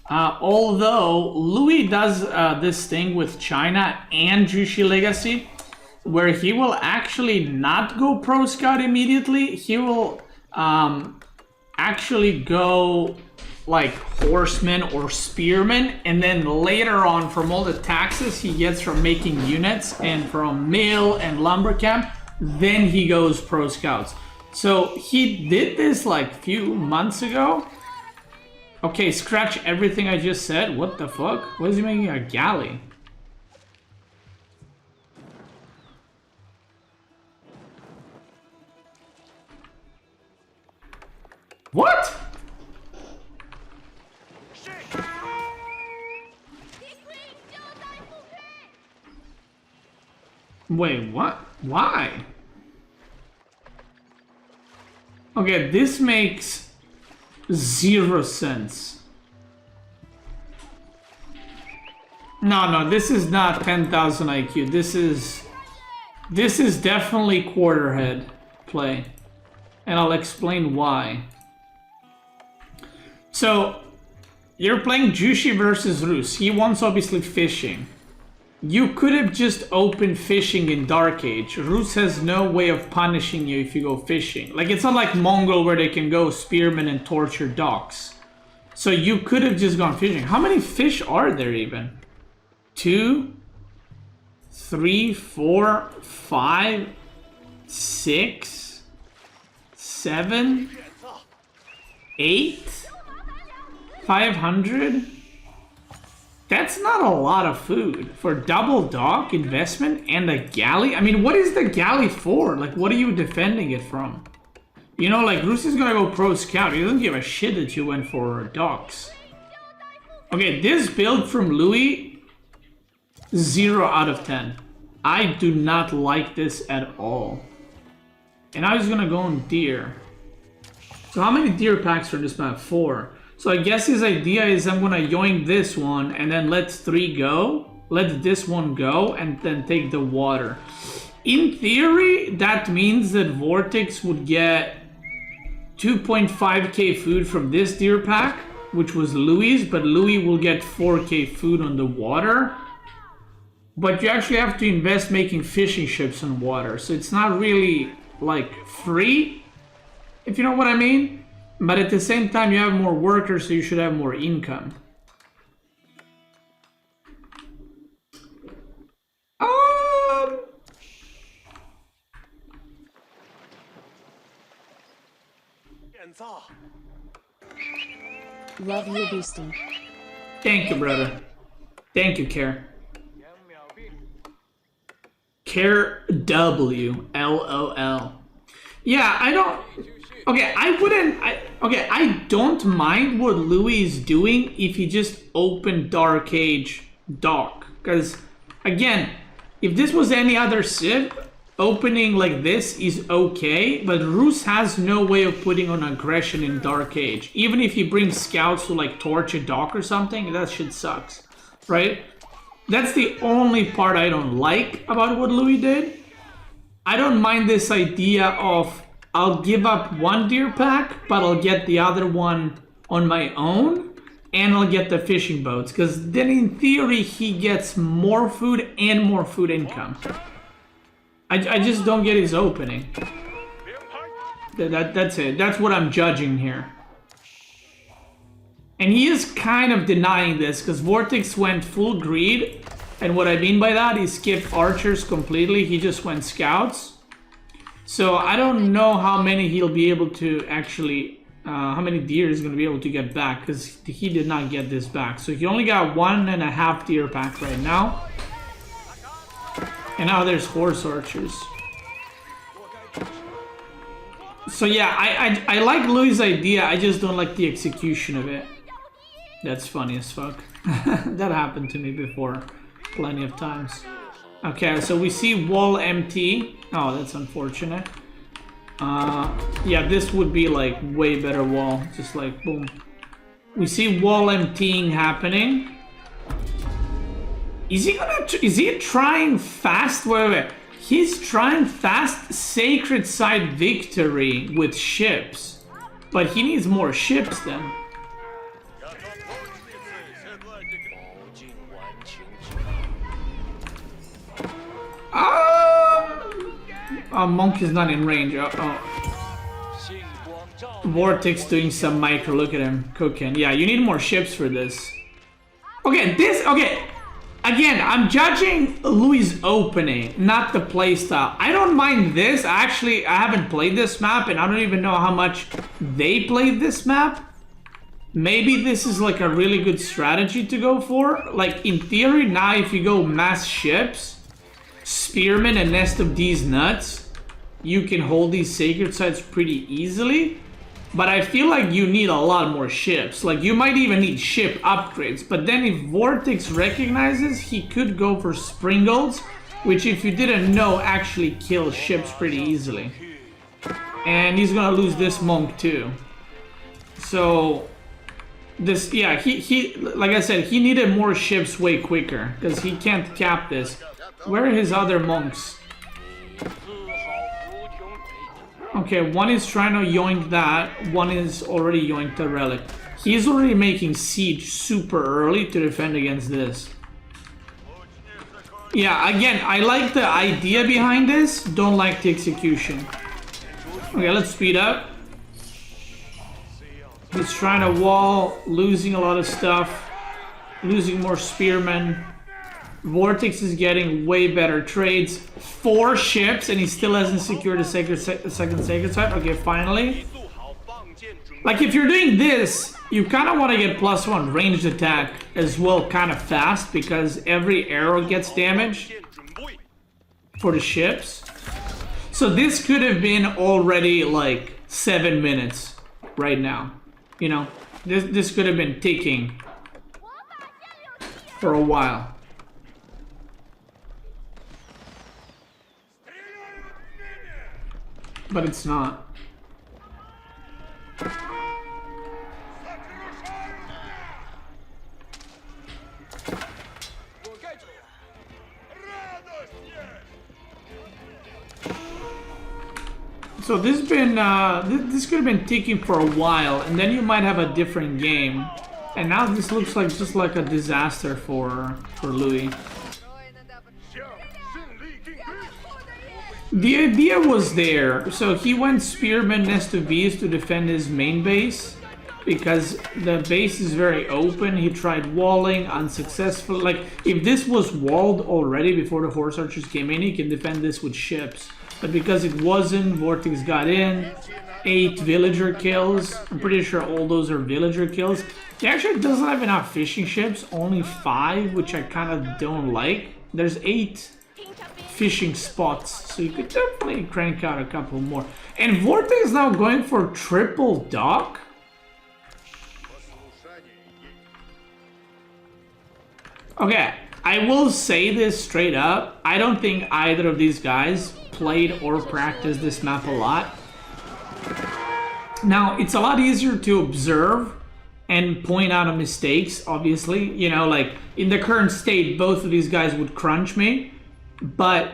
Although Louis does this thing with China and Jushi Legacy, where he will actually not go Pro Scout immediately. He will actually go like Horseman or Spearman, and then later on, from all the taxes he gets from making units and from mill and lumber camp, then he goes Pro Scouts. So he did this like few months ago. Okay, scratch everything I just said. What the fuck? Why is he making a galley? What? Wait, what? Why? Okay, this makes 0 sense. No, this is not 10,000 IQ. This is definitely quarterhead play. And I'll explain why. So, you're playing Jushi versus Rus. He wants obviously fishing. You could have just opened fishing in Dark Age. Rus has no way of punishing you if you go fishing. Like, it's not like Mongol where they can go spearmen and torture docks. So you could have just gone fishing. How many fish are there even? 2, 3, 4, 5, 6, 7, 8, 500? That's not a lot of food for double dock investment and a galley. I mean, what is the galley for? Like, what are you defending it from? You know, like, Rus is gonna go Pro Scout. He doesn't give a shit that you went for docks. Okay, this build from Louis, 0 out of 10. I do not like this at all. And I was gonna go on deer. So how many deer packs for this map? 4. So I guess his idea is I'm gonna yoink this one and then let 3 go. Let this one go and then take the water. In theory, that means that Vortex would get 2.5k food from this deer pack, which was Louis', but Louis will get 4k food on the water. But you actually have to invest making fishing ships on water, so it's not really like free, if you know what I mean. But at the same time, you have more workers, so you should have more income. Love you, Beasty. Thank you, brother. Thank you, Care. Care W, LOL. Yeah, I don't. Okay, I don't mind what Louis is doing if he just opened Dark Age Dark. Because, again, if this was any other Civ, opening like this is okay, but Roos has no way of putting on aggression in Dark Age. Even if he brings scouts to like torch a dock or something, that shit sucks, right? That's the only part I don't like about what Louis did. I don't mind this idea of I'll give up one deer pack, but I'll get the other one on my own, and I'll get the fishing boats, because then in theory he gets more food and more food income. I just don't get his opening. That's it. That's what I'm judging here. And he is kind of denying this, because Vortex went full greed. And what I mean by that, he skipped archers completely. He just went scouts. So I don't know how many he'll be able to actually... how many deer he's going to be able to get back, because he did not get this back. So he only got 1.5 deer pack right now. And now there's horse archers. So yeah, I like Louis' idea, I just don't like the execution of it. That's funny as fuck. That happened to me before, plenty of times. Okay, so we see wall empty. Oh, that's unfortunate. Yeah, this would be like way better wall, just like boom. We see wall emptying happening. Is he trying fast? Wait. He's trying fast Sacred Side victory with ships. But he needs more ships then. Monk is not in range. Vortex doing some micro. Look at him cooking. Yeah, you need more ships for this. Okay. Again, I'm judging Louis' opening, not the playstyle. I don't mind this. Actually, I haven't played this map, and I don't even know how much they played this map. Maybe this is like a really good strategy to go for. Like, in theory, now if you go mass ships, Spearmen and Nest of these nuts, you can hold these sacred sites pretty easily. But I feel like you need a lot more ships. Like, you might even need ship upgrades. But then if Vortex recognizes, he could go for Springles, which, if you didn't know, actually kills ships pretty easily. And he's gonna lose this monk too. So, this, yeah, he like I said, he needed more ships way quicker, because he can't cap this. Where are his other monks? Okay, one is trying to yoink that, one is already yoinked the relic. He's already making siege super early to defend against this. Yeah, again, I like the idea behind this, don't like the execution. Okay, let's speed up. He's trying to wall, losing a lot of stuff, losing more spearmen. Vortex is getting way better trades. 4 ships, and he still hasn't secured a second sacred site. Okay, finally. Like, if you're doing this, you kind of want to get +1 ranged attack as well, kind of fast, because every arrow gets damage for the ships. So this could have been already like 7 minutes right now. You know, this could have been ticking for a while. But it's not. So this has been this could have been ticking for a while, and then you might have a different game. And now this looks like just like a disaster for Louis. The idea was there, so he went Spearman Nest of Bees to defend his main base, because the base is very open. He tried walling, unsuccessful. Like, if this was walled already before the horse archers came in, he can defend this with ships. But because it wasn't, Vortex got in, 8 villager kills. I'm pretty sure all those are villager kills. He actually doesn't have enough fishing ships, only 5, which I kind of don't like. There's 8 fishing spots, so you could definitely crank out a couple more. And Vortex is now going for triple dock. Okay, I will say this straight up. I don't think either of these guys played or practiced this map a lot. Now, it's a lot easier to observe and point out mistakes, obviously. You know, like, in the current state, both of these guys would crunch me. But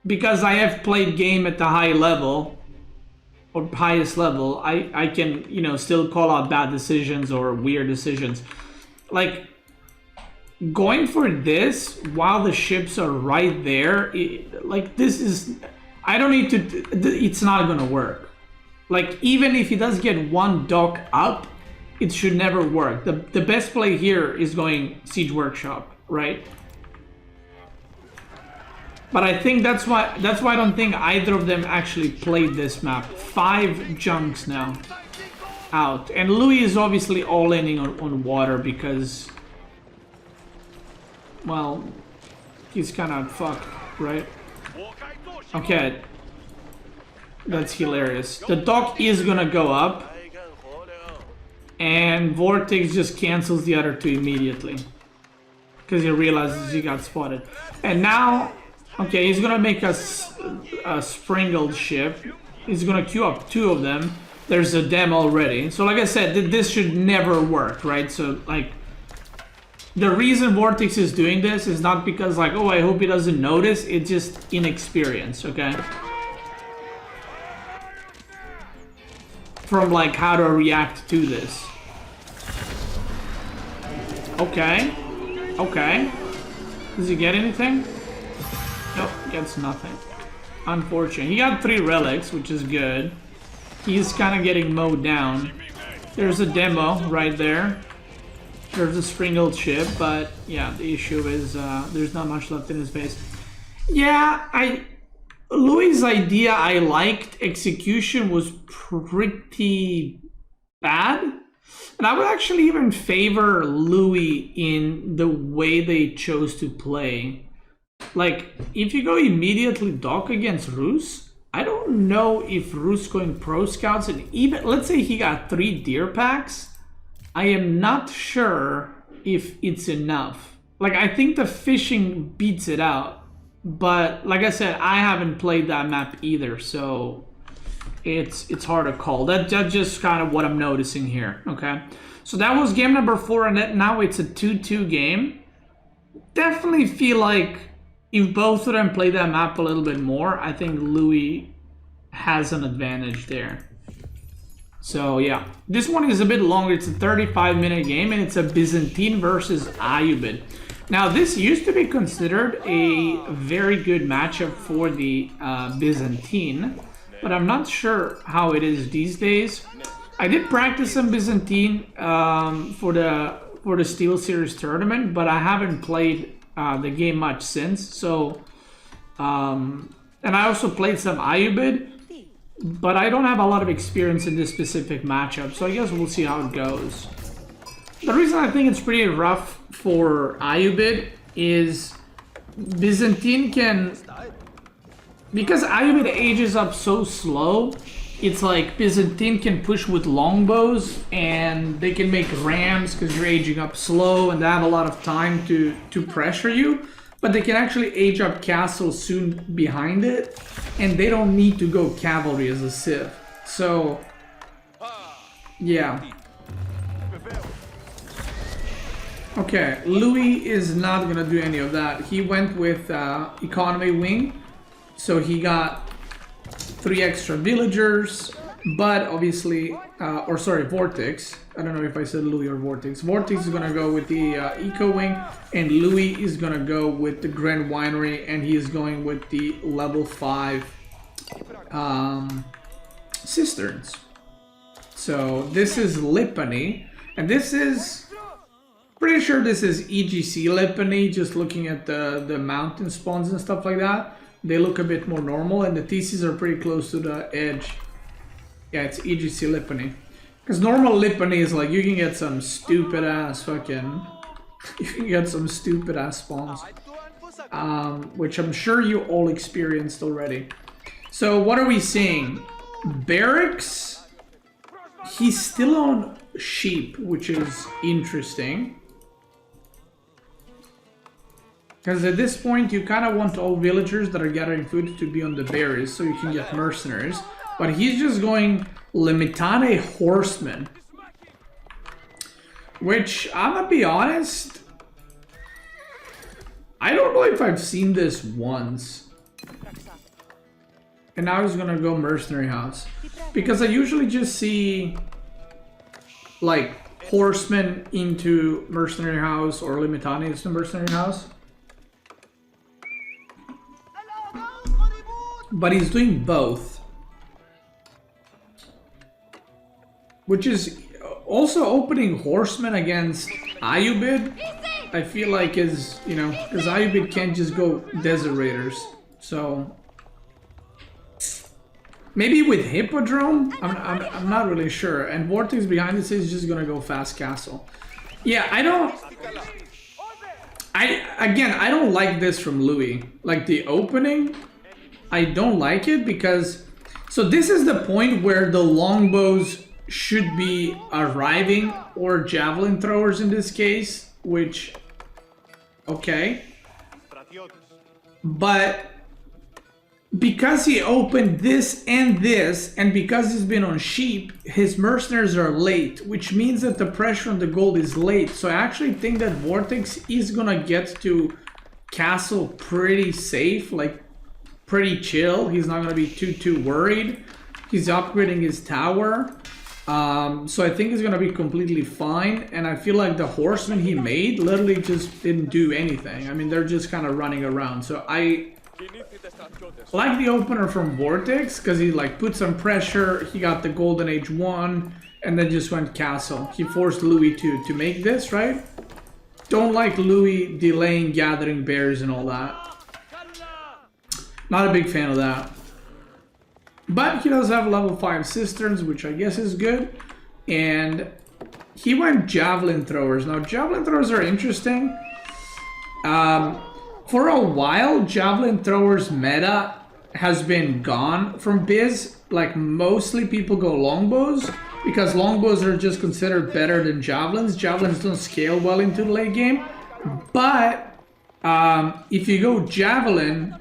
because I have played game at the high level, or highest level, I can, you know, still call out bad decisions or weird decisions. Like, going for this while the ships are right there, like, this is... I don't need to... It's not gonna work. Like, even if he does get one dock up, it should never work. The best play here is going Siege Workshop, right? But I think that's why I don't think either of them actually played this map. 5 junks now out. And Louis is obviously all in on water because, well, he's kind of fucked, right? Okay. That's hilarious. The dock is gonna go up. And Vortex just cancels the other 2 immediately. Because he realizes he got spotted. And now, okay, he's gonna make a sprinkled ship. He's gonna queue up 2 of them. There's a dam already. So like I said, this should never work, right? So like, the reason Vortex is doing this is not because like, oh, I hope he doesn't notice. It's just inexperience, okay? From like how to react to this. Okay. Okay. Does he get anything? Nope, gets nothing. Unfortunate. He got 3 relics, which is good. He's kind of getting mowed down. There's a demo right there. There's a sprinkled ship, but yeah, the issue is there's not much left in his base. Yeah, Louis' idea I liked. Execution was pretty bad. And I would actually even favor Louis in the way they chose to play. Like, if you go immediately dock against Rus, I don't know if Rus going pro scouts, and even, let's say he got 3 deer packs, I am not sure if it's enough. Like, I think the fishing beats it out. But like I said, I haven't played that map either, so it's hard to call. That's just kind of what I'm noticing here, okay? So that was game number 4, and now it's a 2-2 game. Definitely feel like if both of them play that map a little bit more, I think Louis has an advantage there. So yeah, this one is a bit longer. It's a 35-minute game, and it's a Byzantine versus Ayyubid. Now, this used to be considered a very good matchup for the Byzantine, but I'm not sure how it is these days. I did practice some Byzantine for the Steel Series tournament, but I haven't played the game much since. So, and I also played some Ayyubid, but I don't have a lot of experience in this specific matchup, so I guess we'll see how it goes. The reason I think it's pretty rough for Ayyubid is Byzantine can... Because Ayyubid ages up so slow, it's like Byzantine can push with longbows and they can make rams because you're aging up slow and they have a lot of time to pressure you. But they can actually age up castles soon behind it, and they don't need to go cavalry as a civ. So, yeah. Okay, Louis is not gonna do any of that. He went with economy wing, so he got 3 extra villagers, but obviously, or sorry, Vortex. I don't know if I said Louis or Vortex. Vortex is gonna go with the eco wing, and Louis is gonna go with the Grand Winery, and he is going with the level 5 cisterns. So this is Lipany, and this is... Pretty sure this is EGC Lipany, just looking at the mountain spawns and stuff like that. They look a bit more normal, and the TCs are pretty close to the edge. Yeah, it's EGC Lipany. Because normal Lipany is like, you can get some stupid ass fucking... You can get some stupid ass spawns. which I'm sure you all experienced already. So what are we seeing? Barracks, he's still on sheep, which is interesting. Because at this point, you kind of want all villagers that are gathering food to be on the berries, so you can get mercenaries. But he's just going Limitane Horsemen. Which, I'm gonna be honest, I don't know if I've seen this once. And now he's gonna go Mercenary House. Because I usually just see, like, Horsemen into Mercenary House or Limitane into Mercenary House. But he's doing both. Which is also opening Horsemen against Ayyubid. I feel like is, you know, because Ayyubid can't just go Desert Raiders. So maybe with Hippodrome? I'm not really sure. And Vortex behind this is just gonna go Fast Castle. Yeah, I don't like this from Louis. Like the opening, I don't like it because... So this is the point where the longbows should be arriving, or javelin throwers in this case, which... Okay. But because he opened this, and because he's been on sheep, his mercenaries are late, which means that the pressure on the gold is late. So I actually think that Vortex is gonna get to castle pretty safe, like pretty chill. He's not gonna be too worried. He's upgrading his tower. So I think he's gonna be completely fine, and I feel like the horsemen he made literally just didn't do anything. I mean, they're just kind of running around. So I like the opener from Vortex because he like put some pressure. He got the Golden Age 1 and then just went castle. He forced Louis to make this, right? Don't like Louis delaying gathering bears and all that. Not a big fan of that. But he does have level 5 cisterns, which I guess is good. And he went javelin throwers. Now, javelin throwers are interesting. For a while, javelin throwers meta has been gone from Biz. Like, mostly people go longbows, because longbows are just considered better than javelins. Javelins don't scale well into the late game. But if you go javelin,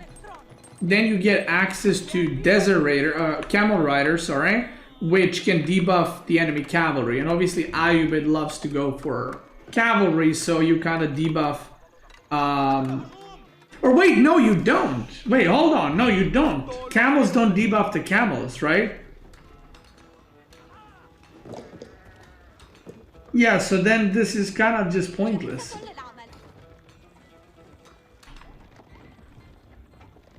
then you get access to Desert Raider, Camel Rider, sorry, which can debuff the enemy cavalry. And obviously Ayyubid loves to go for cavalry, so you kind of debuff... Or wait, no you don't. Wait, hold on, no you don't. Camels don't debuff the camels, right? Yeah, so then this is kind of just pointless.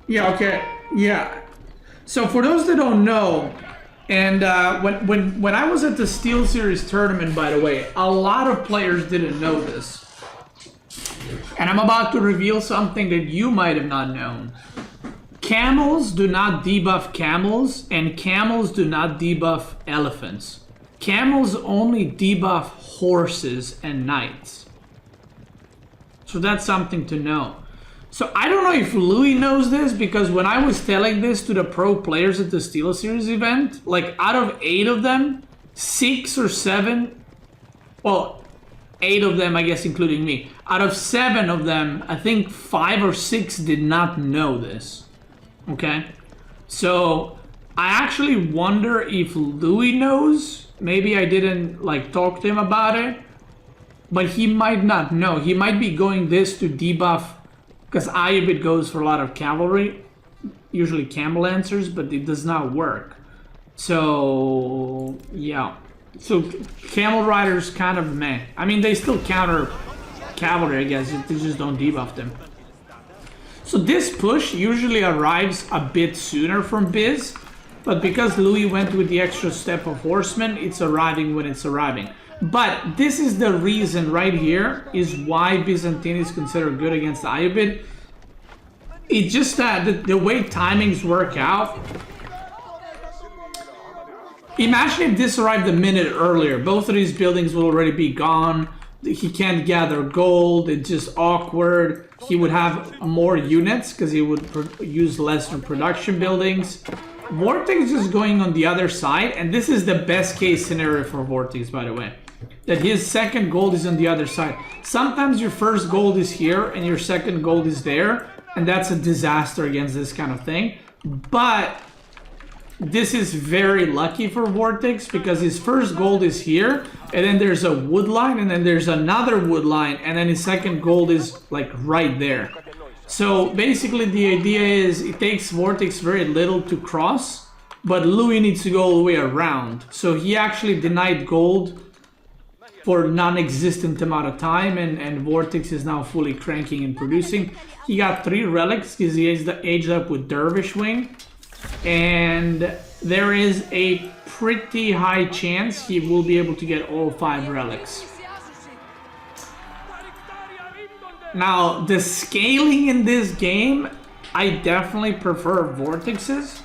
Yeah, okay, yeah. So for those that don't know, and when I was at the Steel Series tournament, by the way, a lot of players didn't know this. And I'm about to reveal something that you might have not known. Camels do not debuff camels, and camels do not debuff elephants. Camels only debuff horses and knights. So that's something to know. So I don't know if Louis knows this, because when I was telling this to the pro players at the Steel Series event, like out of 8 of them, 6 or 7, well, 8 of them, I guess, including me. Out of 7 of them, I think 5 or 6 did not know this. Okay? So I actually wonder if Louis knows. Maybe I didn't like talk to him about it, but he might not know. He might be going this to debuff, because Ayyubid goes for a lot of cavalry, usually camel lancers, but it does not work. So yeah. So camel riders kind of meh. I mean, they still counter cavalry, I guess. They just don't debuff them. So this push usually arrives a bit sooner from Biz, but because Louis went with the extra step of horsemen, it's arriving when it's arriving. But this is the reason right here is why Byzantine is considered good against Ayyubid. It's just that the way timings work out. Imagine if this arrived a minute earlier. Both of these buildings will already be gone. he can't gather gold. It's just awkward. He would have more units because he would use less in production buildings. Vortex is going on the other side, and this is the best case scenario for Vortex, by the way. That his second gold is on the other side. Sometimes your first gold is here and your second gold is there, and that's a disaster against this kind of thing. But this is very lucky for Vortex because his first gold is here, and then there's a wood line, and then there's another wood line, and then his second gold is like right there. So basically the idea is it takes Vortex very little to cross, but Louis needs to go all the way around. So he actually denied gold for non-existent amount of time, and Vortex is now fully cranking and producing. He got 3 relics because he aged up with Dervish Wing, and there is a pretty high chance he will be able to get all 5 relics. Now, the scaling in this game, I definitely prefer Vortex's.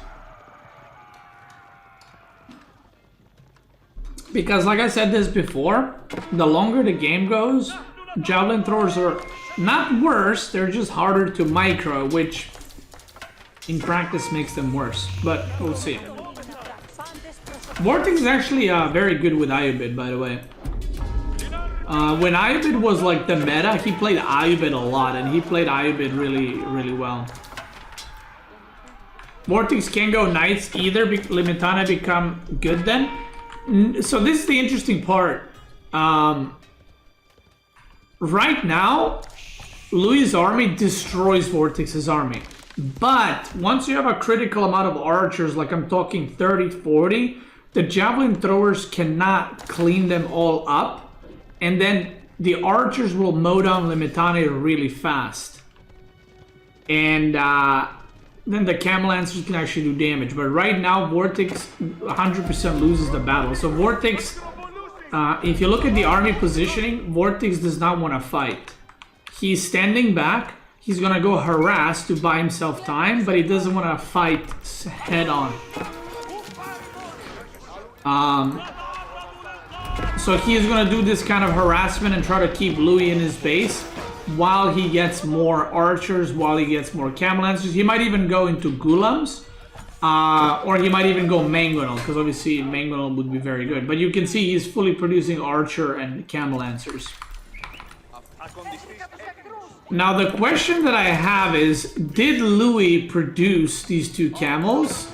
Because like I said this before, the longer the game goes, javelin throwers are not worse, they're just harder to micro, which in practice makes them worse, but we'll see. Vortex is actually very good with Ayyubid, by the way. When Ayyubid was like the meta, he played Ayyubid a lot, and he played Ayyubid really well. Vortex can go Knights either, Limitana become good then. So this is the interesting part. Right now, Louis' army destroys Vortex's army. But once you have a critical amount of archers, like I'm talking 30, 40, the javelin throwers cannot clean them all up. And then the archers will mow down Limitana really fast. And then the Camel Lancers can actually do damage. But right now, Vortex 100% loses the battle. So Vortex, if you look at the army positioning, Vortex does not want to fight. He's standing back. He's going to go harass to buy himself time, but he doesn't want to fight head on. So he is going to do this kind of harassment and try to keep Louis in his base while he gets more archers, while he gets more Camel Lancers. He might even go into Gulams, or he might even go Mangonel, because obviously Mangonel would be very good. But you can see he's fully producing Archer and Camel Lancers. Now the question that I have is, did Louis produce these 2 camels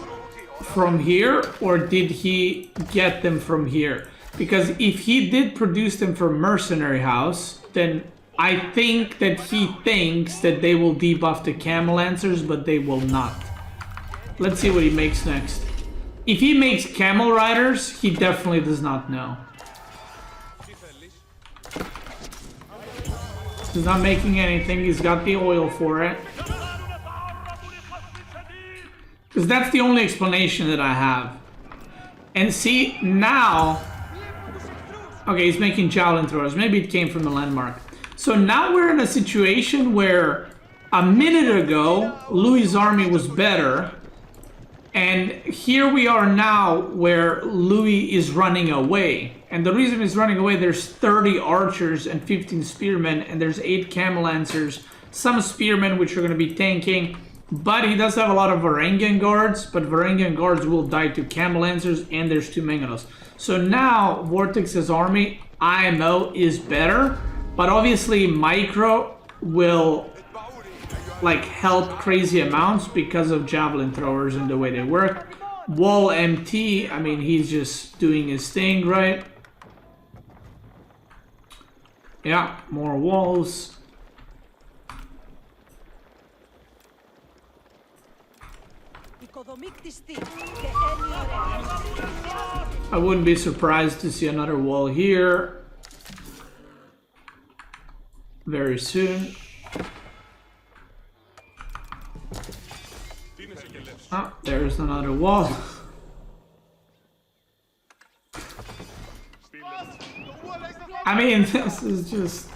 from here, or did he get them from here? Because if he did produce them from Mercenary House, then I think that he thinks that they will debuff the Camel Lancers, but they will not. Let's see what he makes next. If he makes Camel Riders, he definitely does not know. He's not making anything, he's got the oil for it. Because that's the only explanation that I have. And see, now... Okay, he's making javelin throwers. Maybe it came from the landmark. So now we're in a situation where a minute ago, Louis' army was better. And here we are now where Louis is running away. And the reason he's running away, there's 30 archers and 15 spearmen, and there's 8 Camel Lancers, some spearmen which are going to be tanking. But he does have a lot of Varangian guards, but Varangian guards will die to Camel Lancers, and there's 2 Mangonos. So now Vortex's army, IMO, is better, but obviously Micro will like help crazy amounts because of javelin throwers and the way they work. Wall MT, I mean, he's just doing his thing, right? Yeah, more walls. I wouldn't be surprised to see another wall here very soon. Ah, there's another wall. I mean, this is just...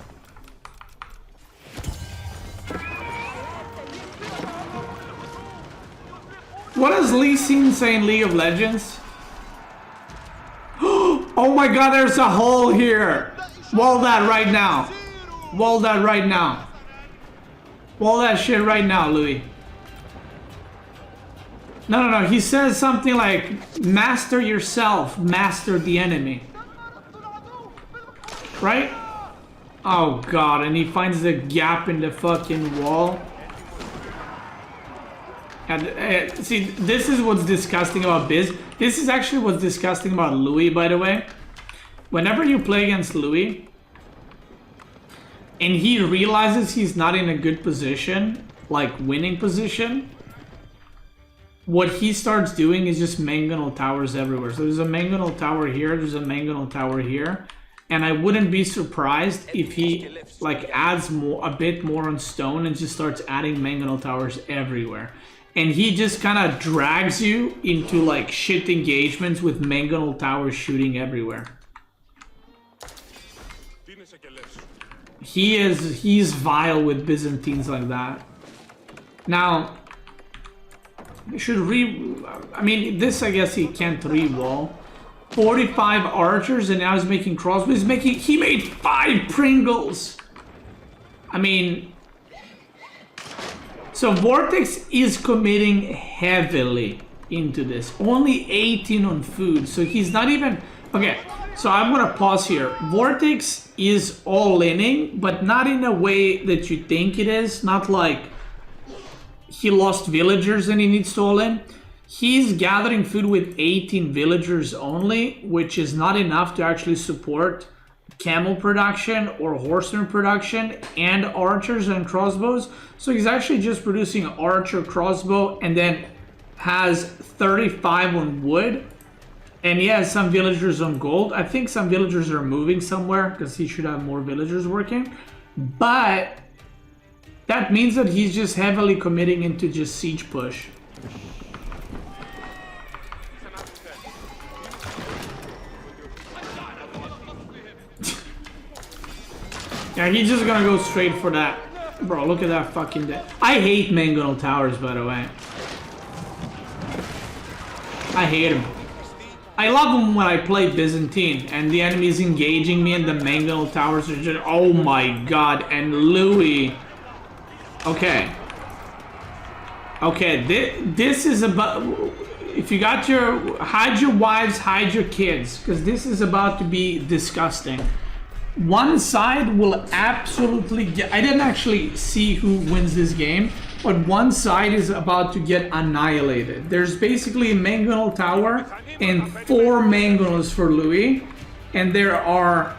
What does Lee Sin say in League of Legends? Oh my god, there's a hole here! Wall that right now. Wall that right now. Wall that shit right now, Louis. No. He says something like, master yourself, master the enemy. Right? Oh god, and he finds the gap in the fucking wall. And see, this is what's disgusting about Biz. This is actually what's disgusting about Louis, by the way. Whenever you play against Louis, and he realizes he's not in a good position, like winning position, what he starts doing is just mangonel towers everywhere. So there's a mangonel tower here, there's a mangonel tower here, and I wouldn't be surprised if he like adds a bit more on stone and just starts adding mangonel towers everywhere. And he just kind of drags you into like shit engagements with mangonel towers shooting everywhere. He's vile with Byzantines like that. Now, I should I mean, this I guess he can't re-wall. 45 archers and now he's making crossbows. He made 5 Pringles. I mean, so Vortex is committing heavily into this. Only 18 on food, so he's not even... Okay, so I'm gonna pause here. Vortex is all-inning, but not in a way that you think it is. Not like he lost villagers and he needs to all-in. He's gathering food with 18 villagers only, which is not enough to actually support camel production or horseman production and archers and crossbows. So he's actually just producing archer, crossbow, and then has 35 on wood. And he has some villagers on gold. I think some villagers are moving somewhere because he should have more villagers working. But that means that he's just heavily committing into just siege push. Yeah, he's just gonna go straight for that. Bro, look at that fucking death. I hate mangonel towers, by the way. I hate them. I love them when I play Byzantine and the enemy is engaging me and the mangonel towers are just... Oh my god, and Louis... Okay. Okay, this is about... If you got your... Hide your wives, hide your kids. Because this is about to be disgusting. One side will absolutely get... I didn't actually see who wins this game, but one side is about to get annihilated. There's basically a mangonel tower and 4 mangonels for Louis, and there are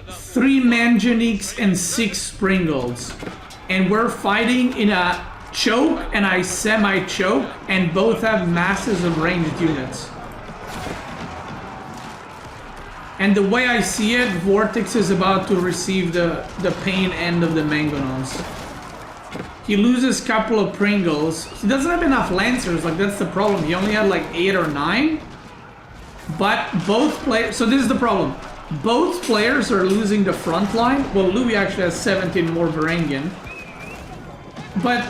3 manganiques and 6 springles. And we're fighting in a choke and a semi-choke, and both have masses of ranged units. And the way I see it, Vortex is about to receive the pain end of the mangonels. He loses a couple of Pringles. He doesn't have enough Lancers, like that's the problem. He only had like 8 or 9. But both players, so this is the problem. Both players are losing the front line. Well, Louis actually has 17 more Varangian. But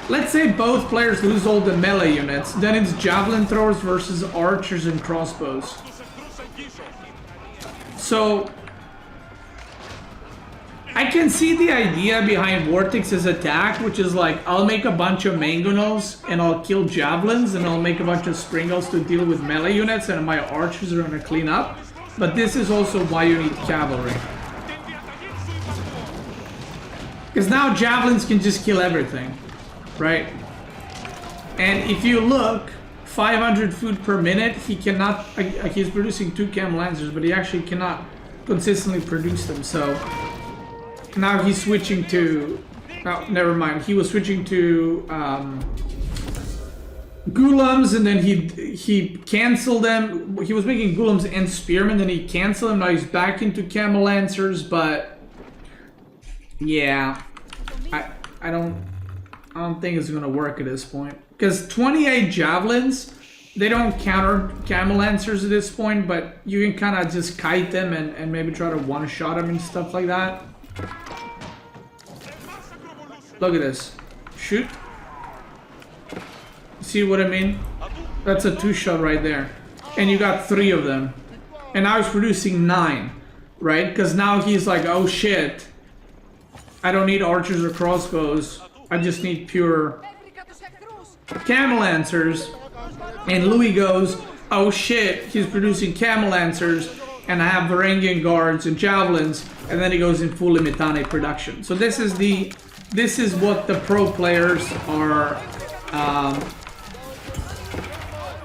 let's say both players lose all the melee units. Then it's javelin throwers versus archers and crossbows. So I can see the idea behind Vortex's attack, which is like, I'll make a bunch of mangonels and I'll kill javelins and I'll make a bunch of springles to deal with melee units and my archers are gonna clean up. But this is also why you need cavalry. Because now javelins can just kill everything, right? And if you look, 500 food per minute, he cannot, he's producing 2 cam lancers, but he actually cannot consistently produce them, so now he's switching to, oh, never mind, he was switching to Ghulams, and then he canceled them. He was making Ghulams and Spearmen, then he canceled them, now he's back into Camel Lancers, but yeah, I don't think it's gonna work at this point. Because 28 javelins, they don't counter Camel Lancers at this point, but you can kind of just kite them and maybe try to one-shot them and stuff like that. Look at this. Shoot. See what I mean? That's a 2-shot right there. And you got 3 of them. And now he's producing 9. right? Because now he's like, oh shit, I don't need archers or crossbows. I just need pure camel lancers. And Louis goes, oh shit, he's producing camel lancers, and I have Varangian guards and javelins, and then he goes in full Limitane production. So this is what the pro players are.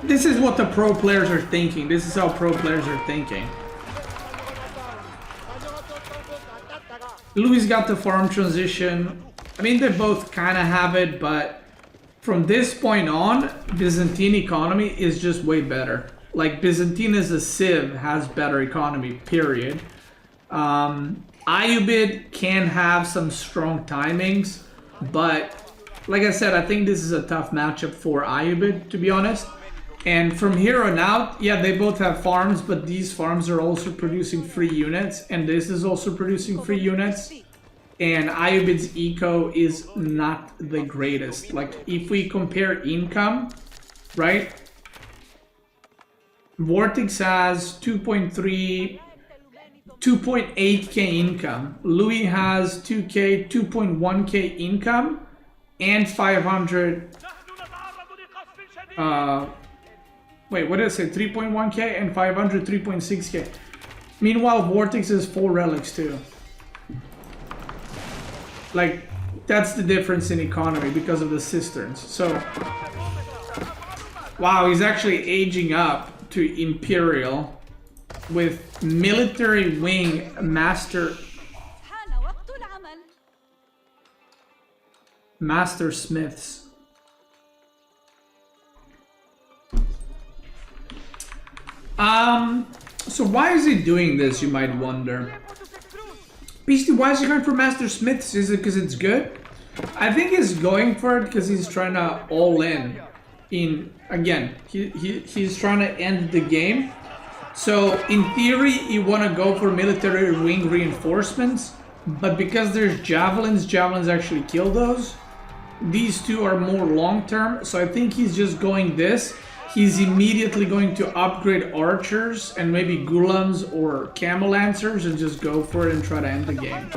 This is what the pro players are thinking. This is how pro players are thinking. Louis got the farm transition. I mean, they both kind of have it, but from this point on, Byzantine economy is just way better. Like, Byzantine as a civ has better economy, period. Ayyubid can have some strong timings, but like I said, I think this is a tough matchup for Ayyubid, to be honest. And from here on out, yeah, they both have farms, but these farms are also producing free units, and this is also producing free units. And Ayyubid's eco is not the greatest. Like, if we compare income, right? Vortex has 2.3, 2.8k income. Louis has 2k, 2.1k income, and 500. Wait, what did I say? 3.1k and 500, 3.6k. Meanwhile, Vortex is 4 relics too. Like, that's the difference in economy because of the cisterns. So, wow, he's actually aging up to Imperial with military wing master smiths. So why is he doing this, you might wonder? Beasty, why is he going for Master Smiths? Is it because it's good? I think he's going for it because he's trying to all in. Again, he's trying to end the game. So in theory, you want to go for military wing reinforcements, but because there's javelins actually kill those. These two are more long term, so I think he's just going this. He's immediately going to upgrade archers and maybe gulams or camel lancers and just go for it and try to end the game.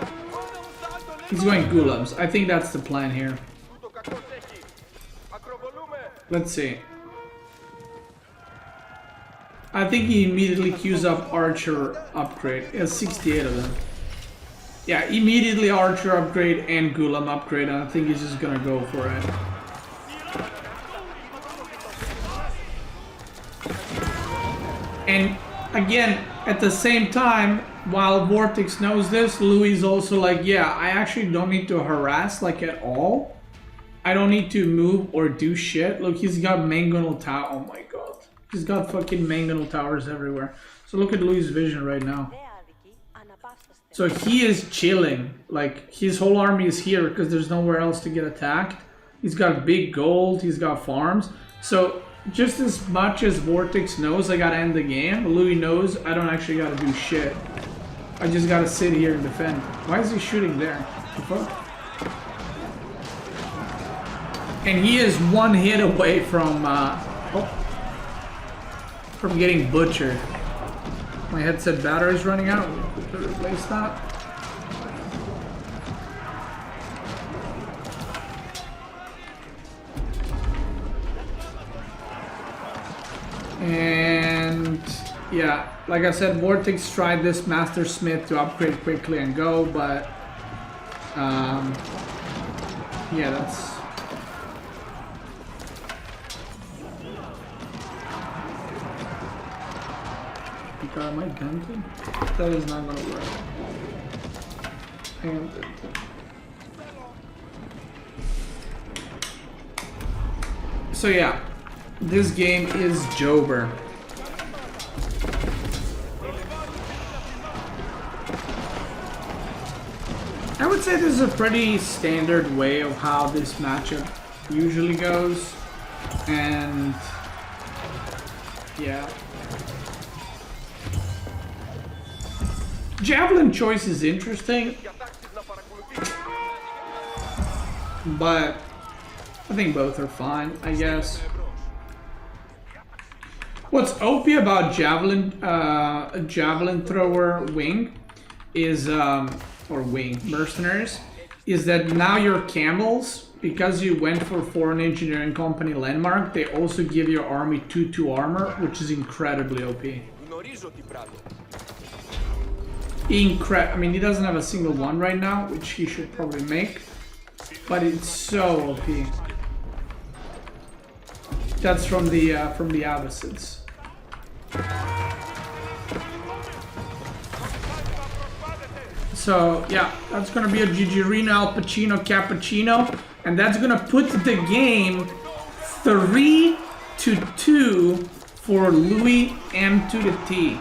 He's going gulams. I think that's the plan here. Let's see. I think he immediately queues up archer upgrade. He has 68 of them. Yeah, immediately archer upgrade and gulam upgrade, and I think he's just gonna go for it. And again, at the same time, while Vortex knows this, Louis is also like, yeah, I actually don't need to harass like at all. I don't need to move or do shit. Look, he's got mangonel tower. Oh my god. He's got fucking mangonel towers everywhere. So look at Louis' vision right now. So he is chilling. Like, his whole army is here because there's nowhere else to get attacked. He's got big gold. He's got farms. So just as much as Vortex knows I gotta end the game, Louis knows I don't actually gotta do shit. I just gotta sit here and defend. Why is he shooting there? The fuck? And he is one hit away from getting butchered. My headset battery's running out. To replace that. And yeah, like I said, Vortex tried this Master Smith to upgrade quickly and go, but yeah, that's am I dented? That is not gonna work. I am dented. So yeah, this game is Jober. I would say this is a pretty standard way of how this matchup usually goes, and yeah. Javelin choice is interesting, but I think both are fine, I guess. What's OP about javelin thrower wing is, or wing, mercenaries, is that now your camels, because you went for Foreign Engineering Company landmark, they also give your army 2/2 armor, which is incredibly OP. I mean, he doesn't have a single one right now, which he should probably make, but it's so OP. That's from the Abbasids. So yeah, that's gonna be a Gigerino Al Pacino Cappuccino, and that's gonna put the game 3-2 for Louis M to the T.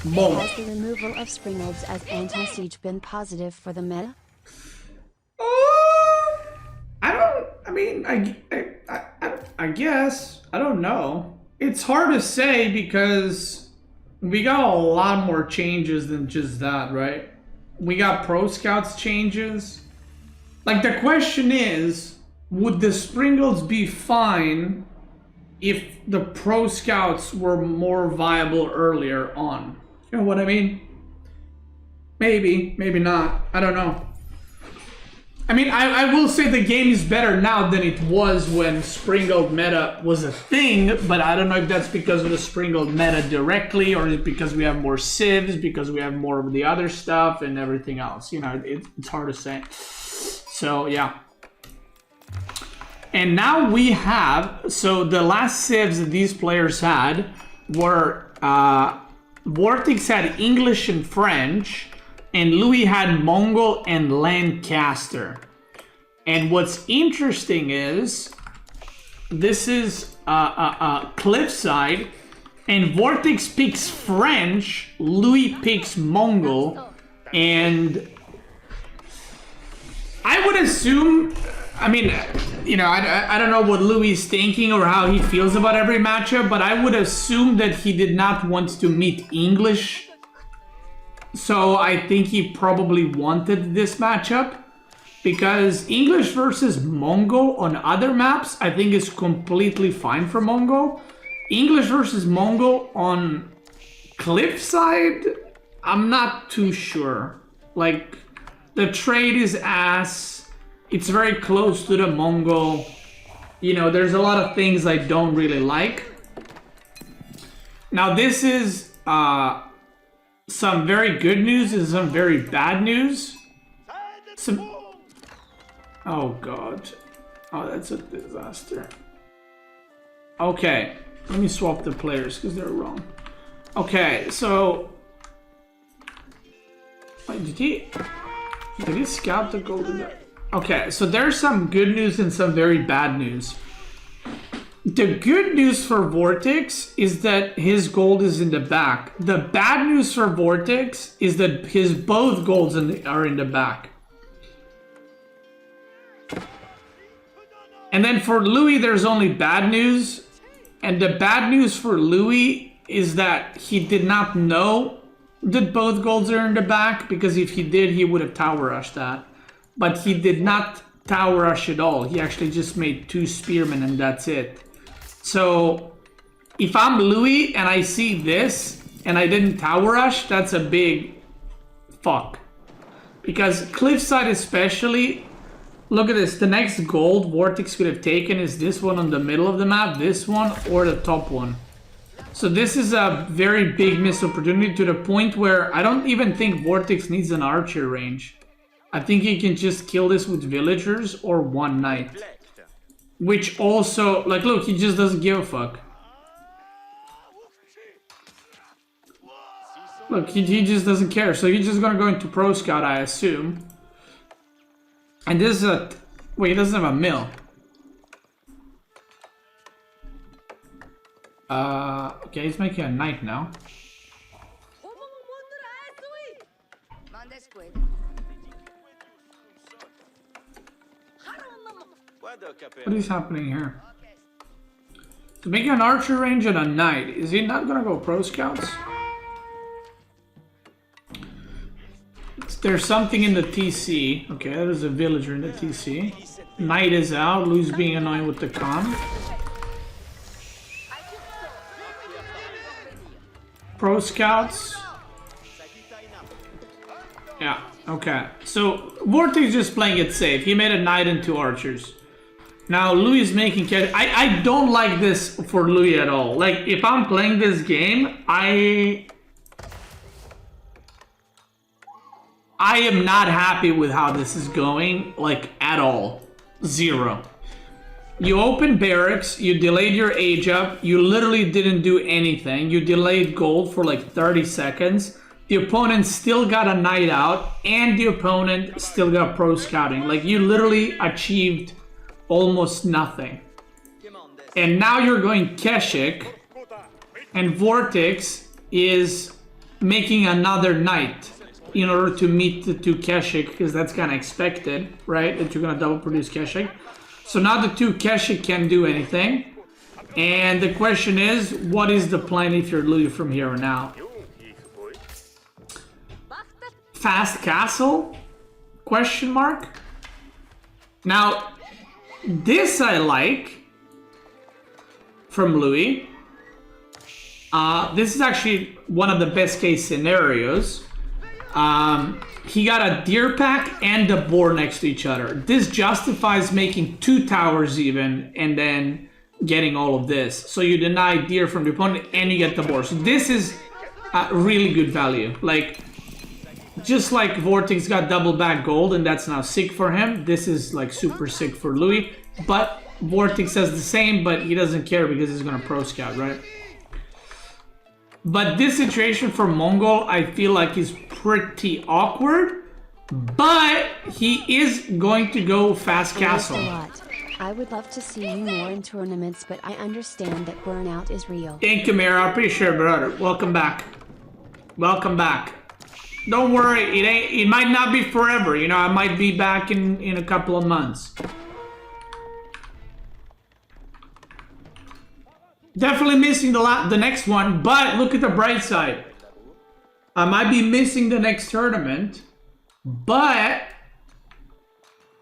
Boom. Has the removal of Springolds as anti-siege been positive for the meta? I guess. I don't know. It's hard to say because we got a lot more changes than just that, right? We got Pro Scouts changes. Like, the question is, would the Springolds be fine if the Pro Scouts were more viable earlier on? You know what I mean? Maybe, maybe not. I don't know. I mean, I will say the game is better now than it was when Springold meta was a thing, but I don't know if that's because of the Springold meta directly, or is it because we have more civs, because we have more of the other stuff and everything else. You know, it's hard to say. So, yeah. And now we have, so the last civs that these players had were, Vortex had English and French, and Louis had Mongol and Lancaster. And what's interesting is, this is Cliffside, and Vortex picks French, Louis picks Mongol, and I would assume, I mean, you know, I don't know what Louis is thinking or how he feels about every matchup, but I would assume that he did not want to meet English. So I think he probably wanted this matchup, because English versus Mongol on other maps I think is completely fine for Mongol. English versus Mongol on Cliffside, I'm not too sure. Like, the trade is ass, it's very close to the Mongol. You know, there's a lot of things I don't really like. Now this is some very good news and some very bad news. Oh god. Oh, that's a disaster. Okay, let me swap the players because they're wrong. Okay, so wait, did he scout the golden? Okay, so there's some good news and some very bad news. The good news for Vortex is that his gold is in the back. The bad news for Vortex is that his both golds are in the back. And then for Louis, there's only bad news. And the bad news for Louis is that he did not know that both golds are in the back, because if he did, he would have tower rushed that. But he did not tower rush at all. He actually just made 2 spearmen and that's it. So if I'm Louis and I see this and I didn't tower rush, that's a big fuck. Because Cliffside especially, look at this, the next gold Vortex could have taken is this one on the middle of the map, this one, or the top one. So this is a very big missed opportunity, to the point where I don't even think Vortex needs an archer range. I think he can just kill this with villagers or one knight. Which also, like, look, he just doesn't give a fuck. Look, he just doesn't care. So he's just gonna go into Pro Scout, I assume. And this is a... wait, he doesn't have a mill. Okay, he's making a knight now. What is happening here? So making an archer range and a knight. Is he not gonna go Pro Scouts? There's something in the TC. Okay, there's a villager in the TC. Knight is out. Lou's being annoying with the con. Pro Scouts. Yeah, okay. So Vortex just playing it safe. He made a knight and 2 archers. Now Louis is making cash. I don't like this for Louis at all. Like, if I'm playing this game, I am not happy with how this is going, like, at all. 0. You opened barracks, you delayed your age up, you literally didn't do anything. You delayed gold for like 30 seconds. The opponent still got a knight out, and the opponent still got pro scouting. Like, you literally achieved almost nothing. And now you're going Keshik, and Vortex is making another knight in order to meet the 2 Keshik, because that's kind of expected, right? That you're going to double produce Keshik. So now the 2 Keshik can't do anything. And the question is, what is the plan if you're Louis from here on out? Fast castle? Question mark? Now, this I like from Louis. This is actually one of the best case scenarios. He got a deer pack and a boar next to each other. This justifies making 2 towers even, and then getting all of this. So you deny deer from the opponent and you get the boar. So this is really good value. Like, just like Vortex got double back gold and that's now sick for him, this is like super sick for Louis. But Vortex says the same, but he doesn't care because he's gonna pro scout, right? But this situation for Mongol, I feel like is pretty awkward. But he is going to go fast castle. I would love to see you more in tournaments, but I understand that burnout is real. Thank you, Mira. I appreciate it, brother. Welcome back. Welcome back. Don't worry, it might not be forever. You know, I might be back in a couple of months. Definitely missing the next one, but look at the bright side. I might be missing the next tournament, but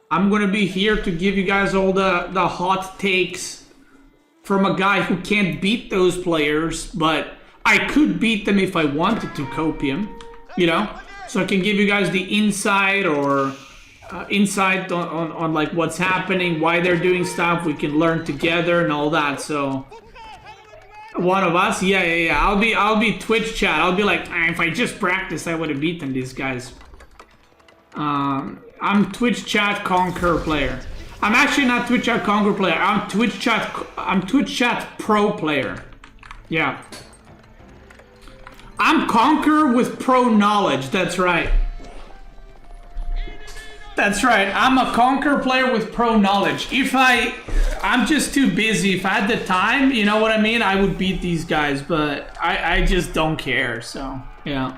I'm gonna be here to give you guys all the hot takes from a guy who can't beat those players, but I could beat them if I wanted to, Copium, you know? So I can give you guys the insight or insight on like what's happening, why they're doing stuff, we can learn together and all that. So one of us, yeah. I'll be Twitch chat. I'll be like, if I just practiced, I would have beaten these guys. I'm Twitch chat Conquer player. I'm actually not Twitch chat Conquer player. I'm Twitch chat pro player. Yeah. I'm Conquer with pro knowledge. That's right. That's right. I'm a Conquer player with pro knowledge. I'm just too busy. If I had the time, you know what I mean, I would beat these guys, but I just don't care. So yeah,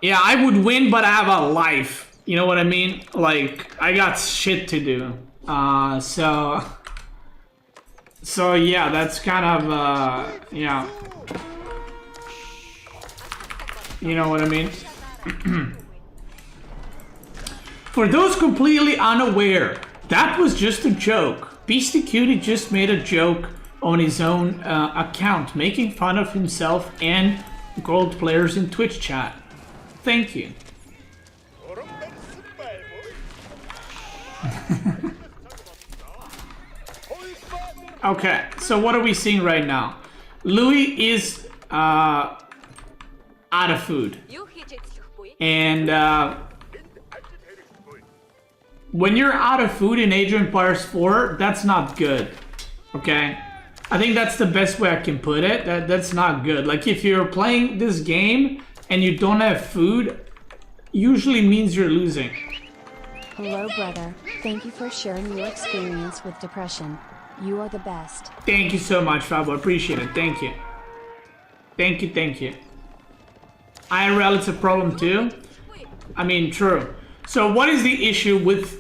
I would win, but I have a life. You know what I mean? Like, I got shit to do. So yeah, that's kind of yeah. You know what I mean? For those completely unaware, that was just a joke. Beastyqt just made a joke on his own account, making fun of himself and gold players in Twitch chat. Thank you. Okay, so what are we seeing right now? Louis is out of food. And when you're out of food in Age of Empires 4, that's not good. Okay? I think that's the best way I can put it. That's not good. Like, if you're playing this game and you don't have food, usually means you're losing. Hello, brother. Thank you for sharing your experience with depression. You are the best. Thank you so much, Fabo. I appreciate it. Thank you. Thank you. IRL, it's a problem too. I mean, true. So what is the issue with...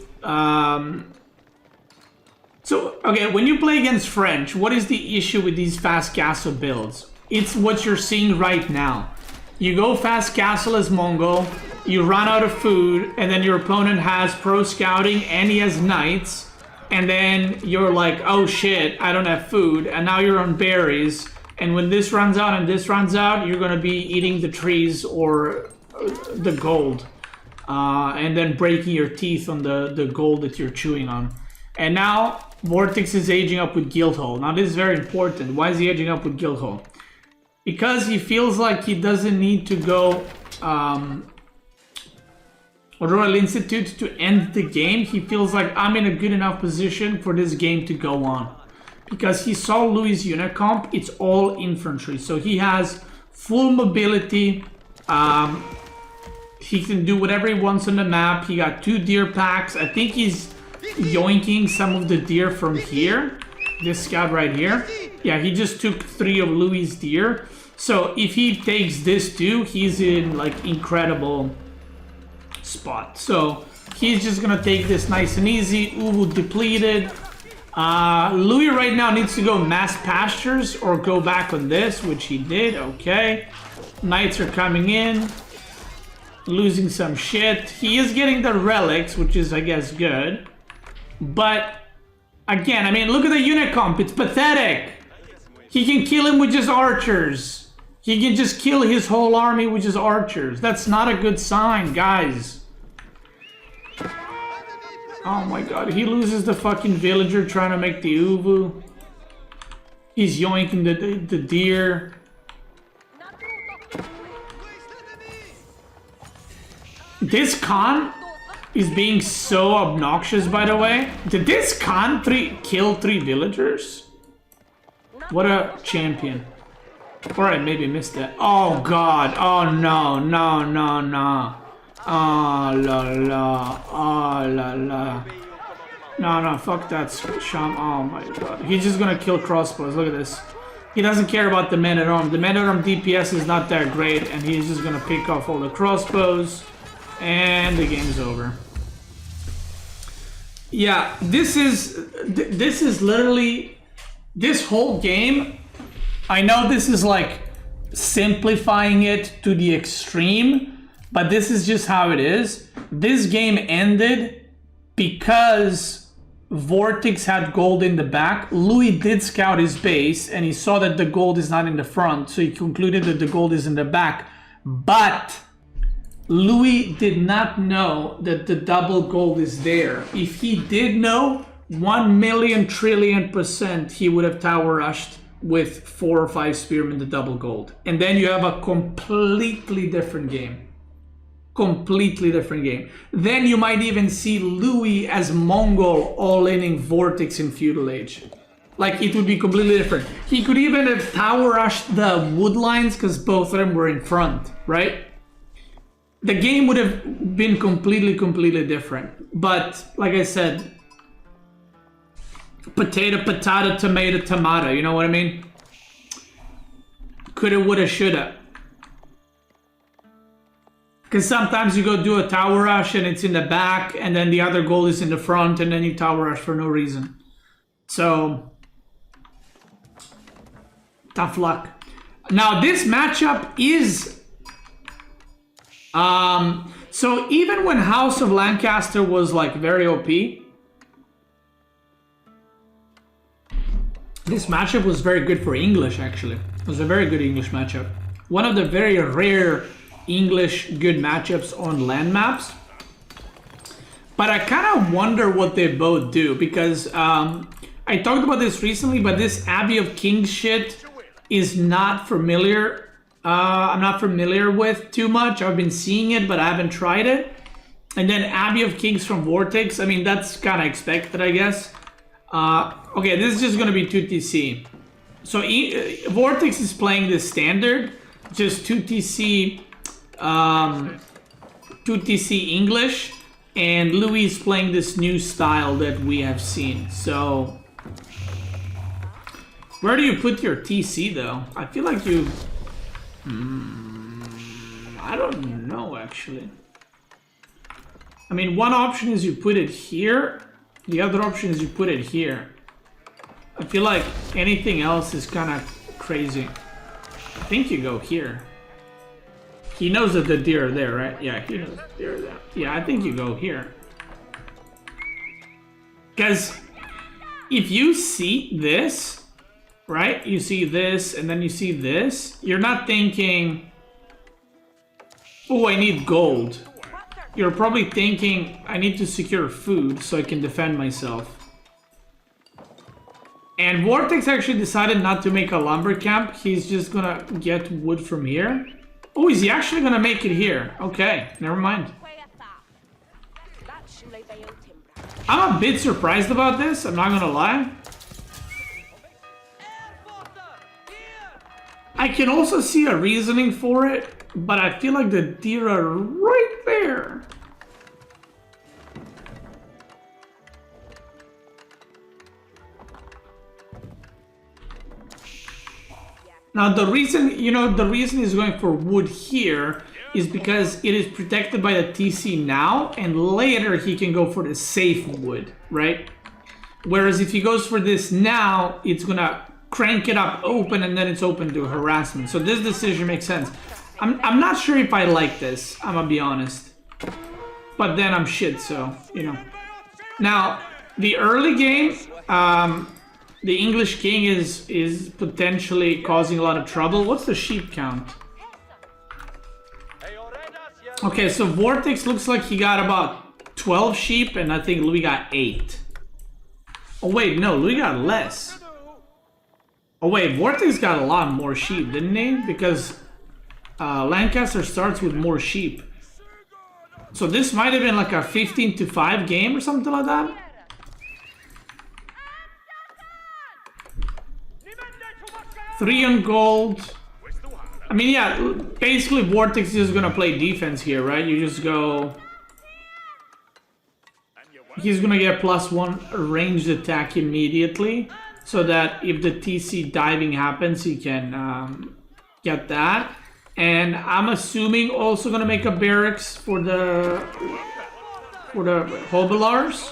okay, when you play against French, what is the issue with these fast castle builds? It's what you're seeing right now. You go fast castle as Mongol, you run out of food, and then your opponent has pro scouting and he has knights, and then you're like, oh shit, I don't have food, and now you're on berries, And when this runs out and this runs out, you're gonna be eating the trees or the gold. And then breaking your teeth on the gold that you're chewing on. And now, Vortex is aging up with Guildhall. Now this is very important. Why is he aging up with Guildhall? Because he feels like he doesn't need to go Royal Institute to end the game. He feels like I'm in a good enough position for this game to go on. Because he saw Louis' unit comp, it's all infantry. So he has full mobility. He can do whatever he wants on the map. He got 2 deer packs. I think he's yoinking some of the deer from here. This scout right here. Yeah, he just took 3 of Louis' deer. So if he takes this too, he's in like incredible spot. So he's just gonna take this nice and easy. Uwu depleted. Louis right now needs to go mass pastures or go back on this, which he did. Okay. Knights are coming in. Losing some shit. He is getting the relics, which is, I guess, good. But, again, I mean, look at the unit comp. It's pathetic. He can kill him with just archers. He can just kill his whole army with just archers. That's not a good sign, guys. Oh my god, he loses the fucking villager trying to make the Uwu. He's yoinking the deer. This Khan is being so obnoxious, by the way. Did this Khan kill 3 villagers? What a champion. Alright, maybe missed that. Oh god, oh no, no, no, no. Oh la la, oh la la. No, no, fuck that Sham. Oh my god. He's just gonna kill crossbows. Look at this. He doesn't care about the men-at-arm. The men-at-arm DPS is not that great, and he's just gonna pick off all the crossbows. And the game's over. Yeah, this is literally this whole game. I know this is like simplifying it to the extreme, but this is just how it is. This game ended because Vortex had gold in the back. Louis did scout his base and he saw that the gold is not in the front, so he concluded that the gold is in the back. But Louis did not know that the double gold is there. If he did know, 1,000,000,000,000,000% he would have tower rushed with 4 or 5 spearmen the double gold. And then you have a completely different game. Completely different game. Then you might even see Louis as Mongol all-inning Vortex in Feudal Age. Like, it would be completely different. He could even have tower rushed the wood lines because both of them were in front, right? The game would have been completely different. But, like I said, potato, potato, tomato, tomato, you know what I mean? Coulda, woulda, shoulda. Because sometimes you go do a tower rush and it's in the back, and then the other goal is in the front, and then you tower rush for no reason. So, tough luck. Now, this matchup is... so even when House of Lancaster was like very OP, this matchup was very good for English, actually. It was a very good English matchup. One of the very rare English good matchups on land maps. But I kind of wonder what they both do, because I talked about this recently, but this Abbey of Kings shit is not familiar. I'm not familiar with too much. I've been seeing it, but I haven't tried it. And then Abbey of Kings from Vortex. I mean, that's kind of expected, I guess. Okay, this is just going to be 2TC. So Vortex is playing the standard, just 2TC, 2TC English, and Louis is playing this new style that we have seen. So, where do you put your TC though? I feel like you... I don't know, actually. I mean, one option is you put it here. The other option is you put it here. I feel like anything else is kind of crazy. I think you go here. He knows that the deer are there, right? Yeah, he knows the deer are there. Yeah, I think you go here. Because if you see this, right? You see this, and then you see this. You're not thinking, oh, I need gold. You're probably thinking, I need to secure food so I can defend myself. And Vortex actually decided not to make a lumber camp. He's just gonna get wood from here. Oh, is he actually gonna make it here? Okay, never mind. I'm a bit surprised about this, I'm not gonna lie. I can also see a reasoning for it, but I feel like the deer are right there. Now the reason, you know, the reason he's going for wood here is because it is protected by the TC now, and later he can go for the safe wood, right? Whereas if he goes for this now, it's gonna crank it up open and then it's open to harassment. So this decision makes sense. I'm not sure if I like this, I'm gonna be honest. But then I'm shit, so, you know. Now, the early game, the English king is potentially causing a lot of trouble. What's the sheep count? Okay, so Vortex looks like he got about 12 sheep, and I think Louis got 8. Oh wait, no, Louis got less. Oh wait, Vortex got a lot more sheep, didn't he? Because Lancaster starts with more sheep. So this might have been like a 15-5 game or something like that. Three on gold. I mean, yeah, basically Vortex is just gonna play defense here, right? You just go... He's gonna get +1 ranged attack immediately, so that if the TC diving happens, he can get that. And I'm assuming also gonna make a barracks for the Hobilars.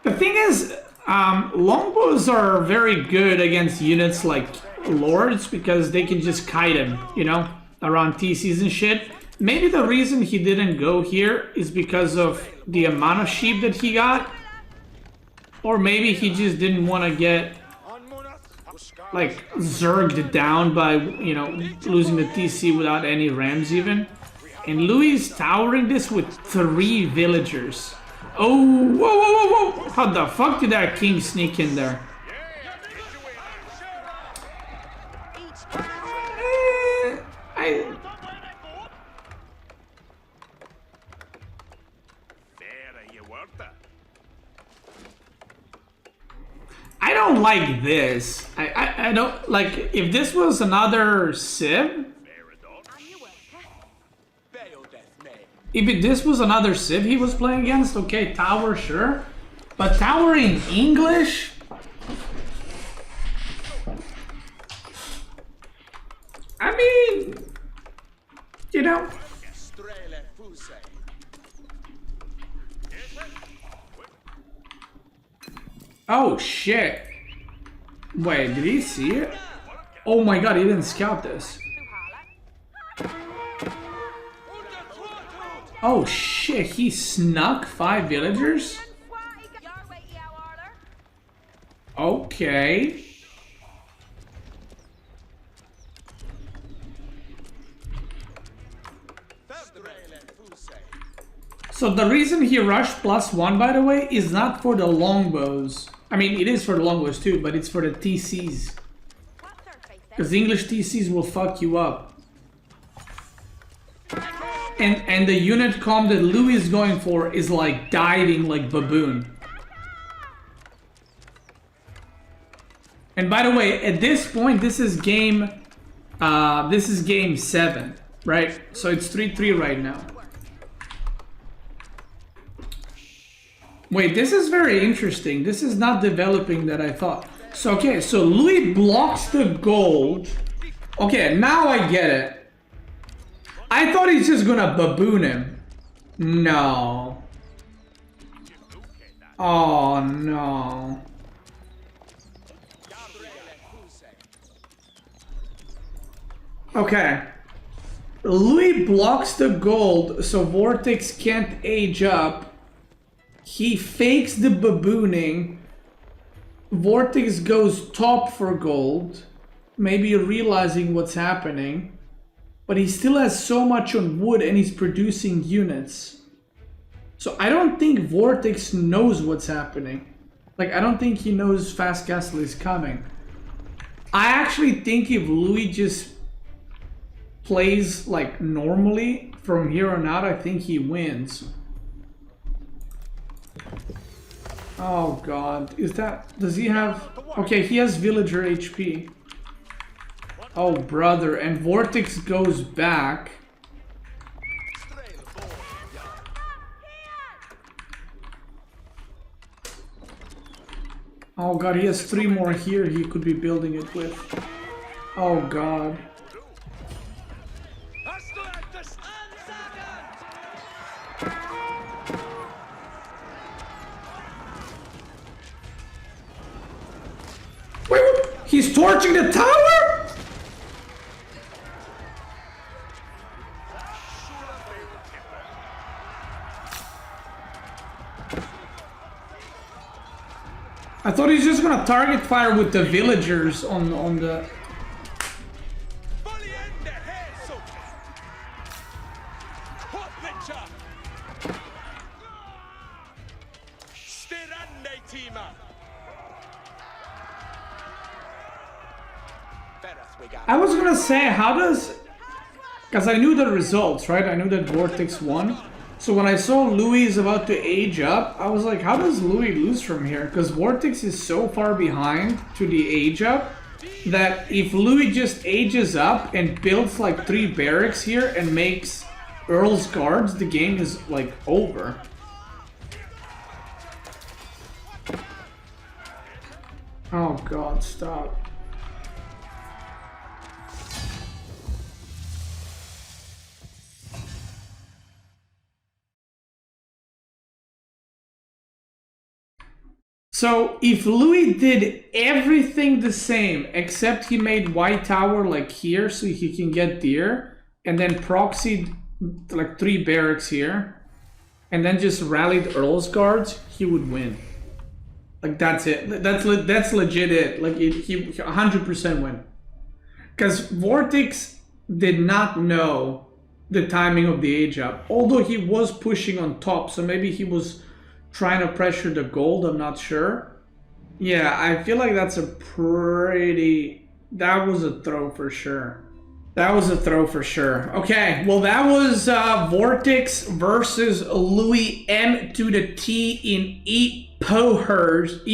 The thing is, longbows are very good against units like Lords because they can just kite him, you know, around TCs and shit. Maybe the reason he didn't go here is because of the amount of sheep that he got. Or maybe he just didn't want to get, like, zerged down by, you know, losing the TC without any rams even. And Louis is towering this with 3 villagers. Oh, whoa, whoa, whoa, whoa! How the fuck did that king sneak in there? I don't like this. I don't like, if this was another Civ. If this was another Civ he was playing against, okay, tower, sure. But tower in English? I mean, you know. Oh shit. Wait, did he see it? Oh my god, he didn't scout this. Oh shit, he snuck 5 villagers? Okay. So the reason he rushed +1, by the way, is not for the longbows. I mean, it is for the longbows too, but it's for the TCs. Because English TCs will fuck you up. And the unit comp that Louis is going for is like diving like baboon. And by the way, at this point, this is game 7, right? So it's 3-3 right now. Wait, this is very interesting. This is not developing that I thought. So, okay, so Louis blocks the gold. Okay, now I get it. I thought he's just gonna baboon him. No. Oh, no. Okay. Louis blocks the gold so Vortex can't age up. He fakes the babooning. Vortex goes top for gold, maybe realizing what's happening, but he still has so much on wood and he's producing units. So I don't think Vortex knows what's happening. Like, I don't think he knows Fast Castle is coming. I actually think if Louis just plays like normally from here on out, I think he wins. Oh god, is that, does he have, okay, he has villager HP. Oh brother, and Vortex goes back. Oh god, he has 3 more here he could be building it with. Oh god. Wait, he's torching the tower? I thought he's just gonna target fire with the villagers on the... I was gonna say, how does... Because I knew the results, right? I knew that Vortex won. So when I saw Louis is about to age up, I was like, how does Louis lose from here? Because Vortex is so far behind to the age up that if Louis just ages up and builds like 3 barracks here and makes Earl's Guards, the game is like over. Oh god, stop. So if Louis did everything the same, except he made White Tower like here so he can get deer, and then proxied like 3 barracks here, and then just rallied Earl's Guards, he would win. Like that's it. That's legit it. Like he 100% win. Because Vortex did not know the timing of the age up. Although he was pushing on top, so maybe he was trying to pressure the gold, I'm not sure. Yeah, I feel like that's a pretty... That was a throw for sure. That was a throw for sure. Okay, well that was Vortex versus Louis M to the T in Epohers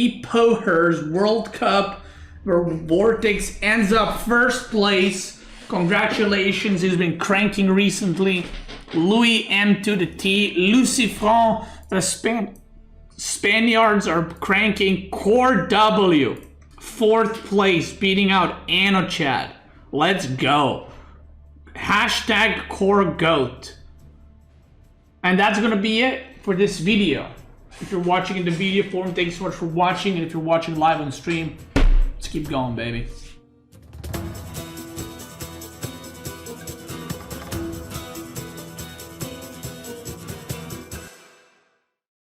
World Cup, where Vortex ends up first place. Congratulations, he's been cranking recently. Louis M to the T, Lucifron, the Spaniards are cranking. Core W, 4th place, beating out Anochat. Let's go. Hashtag Core Goat. And that's gonna be it for this video. If you're watching in the video form, thanks so much for watching. And if you're watching live on stream, let's keep going, baby.